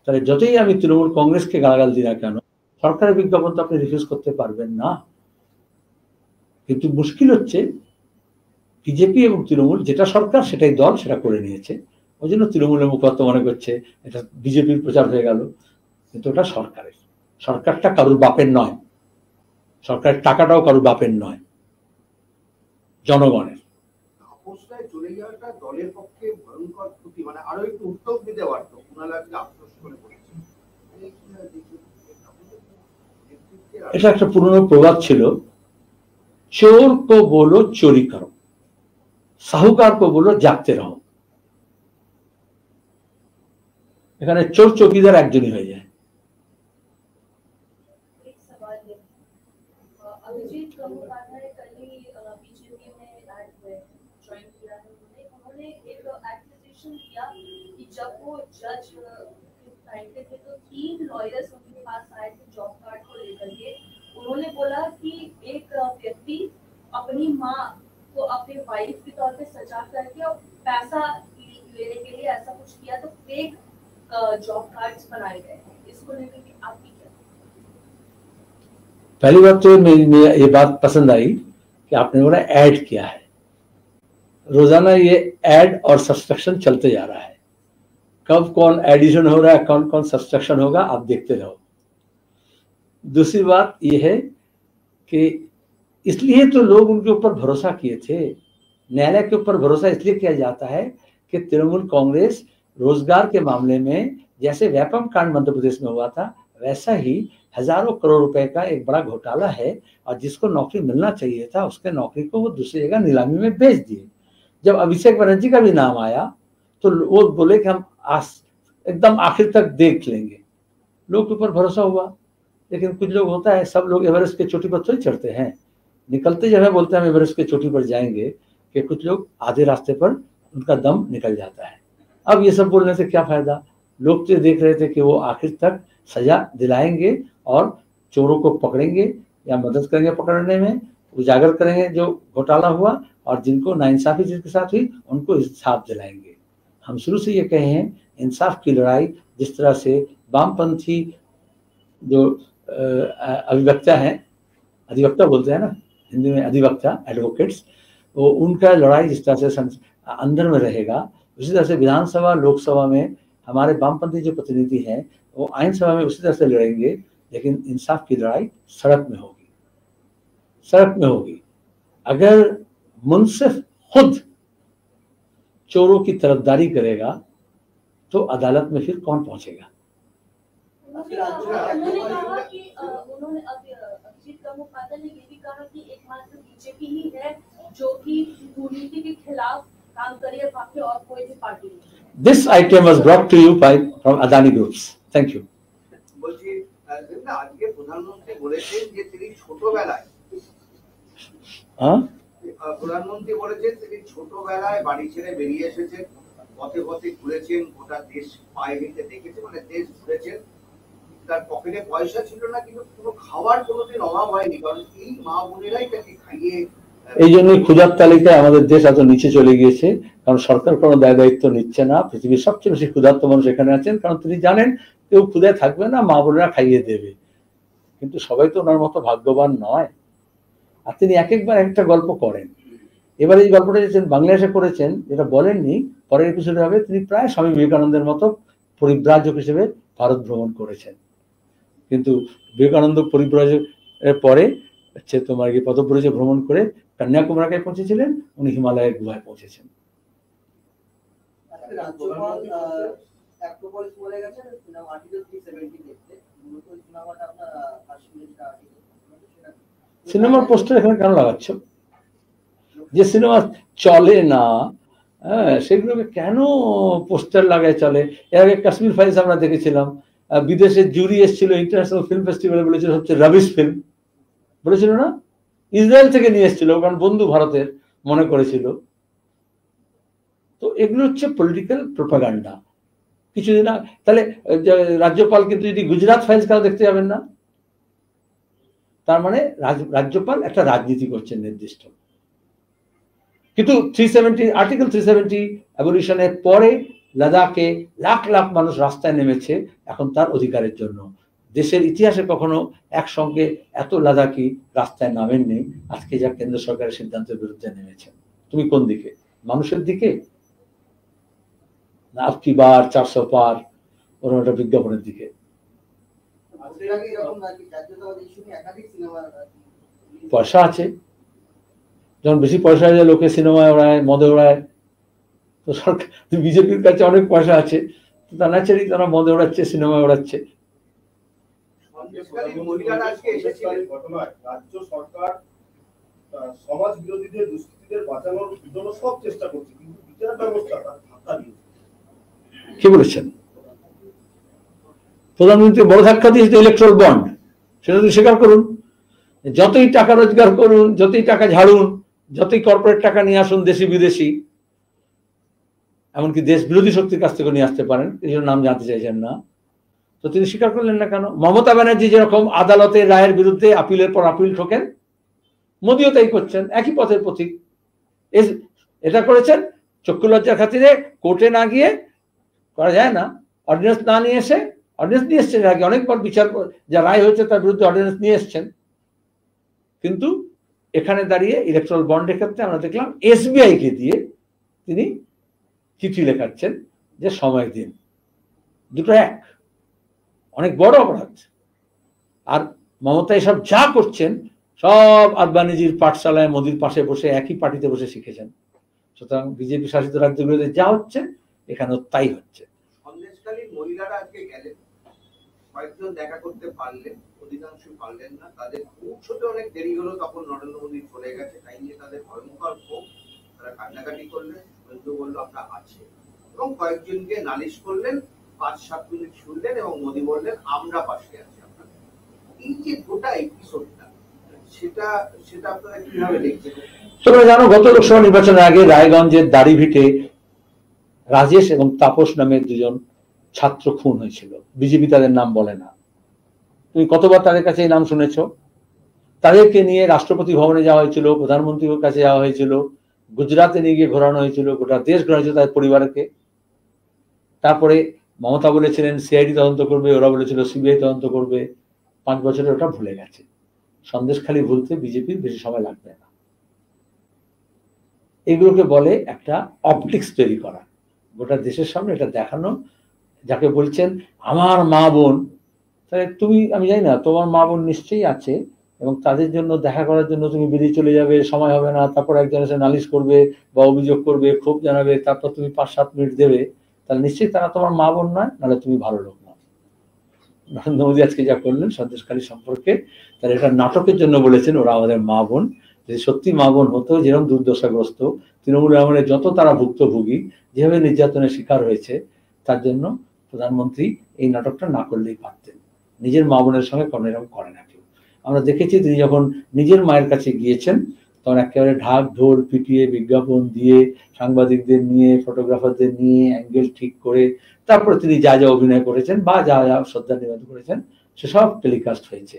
তাহলে যতই আমি তৃণমূল কংগ্রেসকে গালাগাল দিই না কেন, সরকারের বিজ্ঞাপন তো আপনি রিফিউজ করতে পারবেন না। কিন্তু মুশকিল হচ্ছে বিজেপি এবং তৃণমূল, যেটা সরকার সেটাই দল, সেটা করে নিয়েছে। ওই জন্য তৃণমূলের মুখপাত্র মনে করছে এটা বিজেপির প্রচার হয়ে গেল, কিন্তু ওটা সরকারের। সরকারটা কারুর বাপের নয়, সরকারের টাকাটাও কারুর বাপের নয়, জনগণের। আপোষটায় চলে যাওয়াটা দলের পক্ষে ভয়ঙ্কর ক্ষতি, মানে আরো একটু উত্তর দিতে পারতো, ওনারা কি আফসোস করে বলেছেন। এটা একটা পুরনো প্রবাদ ছিল, চোর কো বলো চোরি করো, সাহুকার কো বলো জাগতে রহো। এখানে চোর চৌকিদার একজনই হয়ে যায়। अभिजीत गंगोपाध्याय कल ही बीजेपी में ऐड हुए, ज्वाइन किया है उन्होंने एक एक्यूजेशन किया कि जब वो जज बैठे थे तो 3 लॉयर्स उनके पास आए थे जॉब कार्ड को लेकर के। उन्होंने बोला कि एक व्यक्ति अपनी माँ को अपने वाइफ के तौर पे सजा करके और पैसा लेने के लिए ऐसा कुछ किया, तो फेक जॉब कार्ड्स बनाए गए। इसको लेकर के आपकी पहली बात तो मेरी ये बात पसंद आई कि आपने बोला ऐड किया है। रोजाना ये ऐड और सब्सट्रैक्शन चलते जा रहा है, कब कौन एडिशन हो रहा है, कौन कौन सब्सट्रैक्शन होगा, आप देखते रहो। दूसरी बात ये है कि इसलिए तो लोग उनके ऊपर भरोसा किए थे। न्यायालय के ऊपर भरोसा इसलिए किया जाता है कि तृणमूल कांग्रेस रोजगार के मामले में जैसे व्यापम कांड मध्य प्रदेश में हुआ था, वैसा ही हजारों करोड़ रुपए का एक बड़ा घोटाला है, और जिसको नौकरी मिलना चाहिए था उसके नौकरी को वो दूसरी जगह नीलामी में बेच दिए। जब अभिषेक बनर्जी का भी नाम आया तो वो बोले कि हम एकदम आखिर तक देख लेंगे, लोग के ऊपर भरोसा हुआ। लेकिन कुछ लोग होता है, सब लोग एवरेस्ट के चोटी पर थोड़ी चढ़ते हैं, निकलते जब है बोलते हैं हम एवरेस्ट के चोटी पर जाएंगे, कि कुछ लोग आधे रास्ते पर उनका दम निकल जाता है। अब ये सब बोलने से क्या फायदा, लोग तो देख रहे थे कि वो आखिर तक सजा दिलाएंगे और चोरों को पकड़ेंगे या मदद करेंगे पकड़ने में, उजागर करेंगे जो घोटाला हुआ, और जिनको नाइंसाफी जिनके साथ हुई उनको इंसाफ दिलाएंगे। हम शुरू से ये कहे हैं, इंसाफ की लड़ाई जिस तरह से वामपंथी जो अभिवक्ता हैं, अधिवक्ता बोलते हैं ना हिंदी में, अधिवक्ता एडवोकेट्स, वो उनका लड़ाई जिस तरह से अंदर में रहेगा, उसी तरह से विधानसभा लोकसभा में हमारे वामपंथी जो प्रतिनिधि हैं वो आइन सभा में उसी तरह से लड़ेंगे, लेकिन इंसाफ की लड़ाई सड़क में होगी, सड़क में होगी। अगर मुंसिफ खुद चोरों की तरफदारी करेगा तो अदालत में फिर कौन पहुंचेगा। उन्होंने अभिजीत गंगोपाध्याय ने ये भी कहा कि एकमात्र बीजेपी ही है जो कि दुर्नीति के खिलाफ काम करे, बाकी और कोई भी पार्टी नहीं। This item was brought to you from Adani Groups. Thank you. বলছি আজকে প্রধানমন্ত্রী বলেছেন যে তিনি ছোটবেলায়, প্রধানমন্ত্রী বলেছেন তিনি ছোটবেলায় বাড়ি ছেড়ে বেরিয়ে এসেছেন, পথে পথে ঘুরেছেন, গোটা দেশ পায়ে হেঁটে দেখেছেন, মানে দেশ ঘুরেছেন, তার পকেটে পয়সা ছিল না, কিন্তু কোনো খাবার কোনোদিন অভাব হয়নি, কারণ এই মা বোনেরাই তাকে খাইয়ে। এই জন্যই ক্ষুধার তালিকায় আমাদের দেশ এত নিচে চলে গিয়েছে, কারণ সরকার কোনো দায় দায়িত্ব নিচ্ছে না। পৃথিবীর সবচেয়ে বেশি ক্ষুধার্ত মানুষ এখানে আছেন, কারণ তিনি জানেন কেউ ক্ষুধায় থাকবে না, মা বোনেরা খাইয়ে দেবে। কিন্তু সবাই তো ওনার মতো ভাগ্যবান নয়। আর তিনি এক একবার একটা গল্প করেন। এবার এই গল্পটা যে বাংলাদেশে করেছেন, যেটা বলেননি, পরের এপিসোডে হবে, তিনি প্রায় স্বামী বিবেকানন্দের মতো পরিব্রাজক হিসেবে ভারত ভ্রমণ করেছেন। কিন্তু বিবেকানন্দ পরিব্রাজকের পরে হচ্ছে তোমার কি পদব্রজে ভ্রমণ করে কন্যাকুমারীতে পৌঁছেছিলেন, উনি হিমালয়ের গুহায় পৌঁছেছেন। সিনেমার পোস্টার এখানে কেন লাগাচ্ছ? যে সিনেমা চলে না, হ্যাঁ, সেগুলোকে কেন পোস্টার লাগায় চলে? এর আগে কাশ্মীর ফাইলস আমরা দেখেছিলাম, বিদেশে জুরি এসেছিল, ইন্টারন্যাশনাল ফিল্ম ফেস্টিভ্যালে বলেছিল হচ্ছে রাবিশ ফিল্ম, বলেছিল না? ইসরায়েল থেকে নিয়ে এসেছিল, কারণ বন্ধু ভারতের মনে করেছিল। তো এগুলো হচ্ছে পলিটিক্যাল প্রোপাগান্ডা। কিছুদিন তাহলে রাজ্যপাল কিন্তু যদি গুজরাট ফাইলস কেন দেখতে যাবেন না? তার মানে রাজ্যপাল একটা রাজনীতি করছেন নির্দিষ্ট। কিন্তু 370 আর্টিকেল 370 অ্যাবলিশনের পরে লাদাখে লাখ লাখ মানুষ রাস্তায় নেমেছে এখন তার অধিকারের জন্য। দেশের ইতিহাসে কখনো একসঙ্গে এত লাদাখি রাস্তায় নামেননি, আজকে যা কেন্দ্র সরকারের সিদ্ধান্তের বিরুদ্ধে নেমেছেন। তুমি কোন দিকে? মানুষের দিকে না আপকি বার 400 পার ওরকম একটা বিজ্ঞাপনের দিকে? পয়সা আছে, যখন বেশি পয়সা আছে লোকে সিনেমায় ওড়ায়, মদে ওড়ায়। তো সরকার, বিজেপির কাছে অনেক পয়সা আছে, তা ন্যাচারালি তারা মদে ওড়াচ্ছে, সিনেমায় ওড়াচ্ছে। রাজ্য সরকার সমাজ বিরোধীদের, দুষ্কৃতীদের বাঁচানোর জন্য সব চেষ্টা করছে, কিন্তু বিচার ব্যবস্থা তার ধাক্কা দিয়েছে। কি বলেছেন? প্রধানমন্ত্রী বড় ধাক্কা দিয়েছে ইলেকট্রাল বন্ড, সেটা তো স্বীকার করুন। যতই টাকা রোজগার করুন, যতই টাকা ঝাড়ুন, যতই কর্পোরেট টাকা নিয়ে আসুন দেশি বিদেশি, এমনকি দেশ বিরোধী শক্তির কাছ থেকে নিয়ে আসতে পারেন, এই জন্য নাম জানতে চাইছেন না। তো তিনি স্বীকার করলেন না কেন? মমতা ব্যানার্জি যেরকম আদালতের রায়ের বিরুদ্ধে আপিলের পর আপিল ঠোকেন, মোদিও তাই করছেন, একই পথের পথিক। এটা করেছেন চক্ষু লজ্জার খাতিরে, কোর্টে না গিয়ে করা যায় না, অর্ডিন্যান্স না নিয়ে এসে। অর্ডিন্যান্স নিয়ে এসছেন আগে অনেকবার, বিচার যা রায় হয়েছে তার বিরুদ্ধে অর্ডিন্যান্স নিয়ে এসছেন। কিন্তু এখানে দাঁড়িয়ে ইলেকট্রাল বন্ডের ক্ষেত্রে আমরা দেখলাম SBI কে দিয়ে তিনি চিঠি লেখাচ্ছেন যে সময় দিন। দুটো এক, অনেক বড় অপরাধ। আর মমতা এসব যা করছেন সব আদবানিজির পাঠশালায় মোদির পাশে বসে একই পার্টিতে বসে শিখেছেন। সুতরাং বিজেপি শাসিত রাজ্যগুলোতে যা হচ্ছে এখানেও তাই হচ্ছে। সন্দেশখালীর মহিলারা আজকে গেলেন, কয়েকজন দেখা করতে পারলেন, অধিকাংশ পারলেন না। তাদের পৌঁছতে অনেক দেরি হলো, তখন নরেন্দ্র মোদী চলে গেছে। তাই নিয়ে তাদের ভয়ঙ্কর ক্ষোভ, তারা কান্নাকাটি করলেন। নরেন্দ্র বললো আমরা আছি, এবং কয়েকজনকে নালিশ করলেন, 5-7 মিনিট শুনলেন এবং মোদী বললেন আমরা পাশে আছি আপনাদের। এই যে গোটা এপিসোডটা, সেটা আপনারা কিভাবে দেখছেন? তোমরা জানো গত লোকসভা নির্বাচনের আগে রায়গঞ্জের দাড়িভিটে রাজেশ এবং তাপস নামের দুজন ছাত্র খুন হয়েছিল। বিজেপি তাদের নাম বলে না। তুমি কতবার তাদের কাছে এই নাম শুনেছ? তাদেরকে নিয়ে রাষ্ট্রপতি ভবনে যাওয়া হয়েছিল, প্রধানমন্ত্রীর কাছে যাওয়া হয়েছিল, গুজরাটে নিয়ে গিয়ে ঘোরানো হয়েছিল, গোটা দেশ ঘোরানো হয়েছিল তাদের পরিবারকে। তারপরে মমতা বলেছিলেন CID তদন্ত করবে, ওরা বলেছিল CBI তদন্ত করবে। 5 বছরে ওটা ভুলে গেছে। সন্দেশখালী ভুলতে বিজেপির বেশি সময় লাগবে না। এগুলোকে বলে একটা অপটিক্স তৈরি করা, গোটা দেশের সামনে এটা দেখানো। যাকে বলছেন আমার মা বোন, তাহলে তুমি, আমি জানি না, তোমার মা বোন নিশ্চয়ই আছে, এবং তাদের জন্য দেখা করার জন্য তুমি বেরিয়ে চলে যাবে, সময় হবে না, তারপর একজন এসে নালিশ করবে বা অভিযোগ করবে, ক্ষোভ জানাবে, তারপর তুমি 5-7 মিনিট দেবে, তাহলে নিশ্চয়ই তারা তোমার মা বোন নয়, নাহলে তুমি ভালো লোক না। নরেন্দ্র মোদী আজকে যা করলেন সন্দেশখালী সম্পর্কে, তাহলে এটা নাটকের জন্য বলেছেন ওরা আমাদের মা বোন। যদি সত্যি মা বোন হতো, যেরকম দুর্দশাগ্রস্ত তৃণমূলের আমলে যত তারা ভুক্তভোগী, যেভাবে নির্যাতনের শিকার হয়েছে, তার জন্য প্রধানমন্ত্রী এই নাটকটা না করলেই পারতেন। নিজের মা বোনের সঙ্গে কোনো এরকম করে না কেউ। আমরা দেখেছি তিনি যখন নিজের মায়ের কাছে গিয়েছেন, তখন একেবারে ঢাক ঢোল পিটিয়ে বিজ্ঞাপন দিয়ে সাংবাদিকদের নিয়ে ফটোগ্রাফারদের নিয়ে অ্যাঙ্গেল ঠিক করে তারপরে তিনি যা যা অভিনয় করেছেন বা যা যা শ্রদ্ধা নিবেদন করেছেন সেসব টেলিকাস্ট হয়েছে।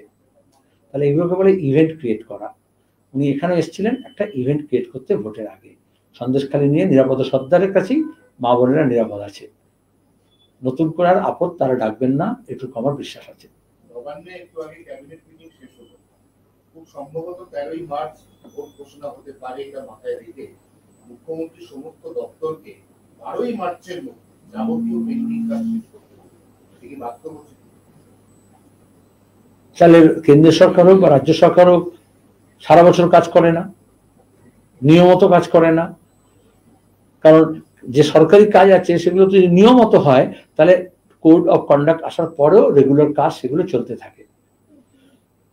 তাহলে এগুলোকে বলে ইভেন্ট ক্রিয়েট করা। উনি এখানে এসেছিলেন একটা ইভেন্ট ক্রিয়েট করতে ভোটের আগে, সন্দেশখালী নিয়ে নিরাপদ সর্দারের কাছেই মা বোনেরা নিরাপদ আছে, নতুন করে আর আপদ তারা ডাকবেন না, এটুকু আমার বিশ্বাস আছে। নবান্নে একটু আগে ক্যাবিনেট মিটিং শেষ হলো, খুব সম্ভবত 13ই মার্চ ভোট ঘোষণা হতে পারে, এটা মাথায় রেখে মুখ্যমন্ত্রী সমস্ত দপ্তরকে 12ই মার্চের মধ্যে যাবতীয় পেন্ডিং কাজ শেষ করতে হবে। এটা কি বাধ্য হচ্ছে? তাহলে কেন্দ্রীয় সরকার হোক বা রাজ্য সরকার হোক সারা বছর কাজ করে না, নিয়মিত কাজ করে না। কারণ যে সরকারি কাজ আছে সেগুলো যদি নিয়মিত হয় তাহলে কোড অফ কন্ডাক্ট আসার পরেও রেগুলার কাজ সেগুলো চলতে থাকে।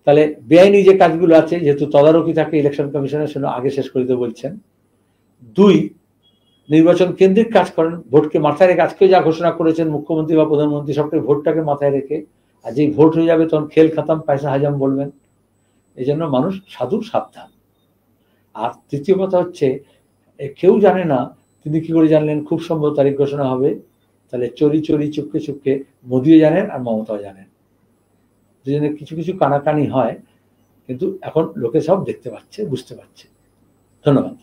তাহলে বেআইনি যে কাজগুলো আছে যেহেতু তদারকি থাকে ইলেকশন কমিশনের, সেগুলো আগে শেষ করে দিতে বলছেন। 2, নির্বাচন কেন্দ্রিক কাজ করেন, ভোটকে মাথায় রেখে আজকে যা ঘোষণা করেছেন মুখ্যমন্ত্রী বা প্রধানমন্ত্রী সবটাই ভোটটাকে মাথায় রেখে, আর যেই ভোট হয়ে যাবে তখন খেল খাতাম পয়সা হাজাম বলবেন। এই জন্য মানুষ সাধু সাবধান। আর তৃতীয় কথা হচ্ছে কেউ জানে না তিনি কি করে জানলেন খুব সম্ভব তারিখ ঘোষণা হবে। তাহলে চোরি চোরি চুপকে চুপকে মোদিও জানেন আর মমতাও জানেন, দুজনের কিছু কিছু কানাকানি হয়, কিন্তু এখন লোকে সব দেখতে পাচ্ছে বুঝতে পারছে। ধন্যবাদ।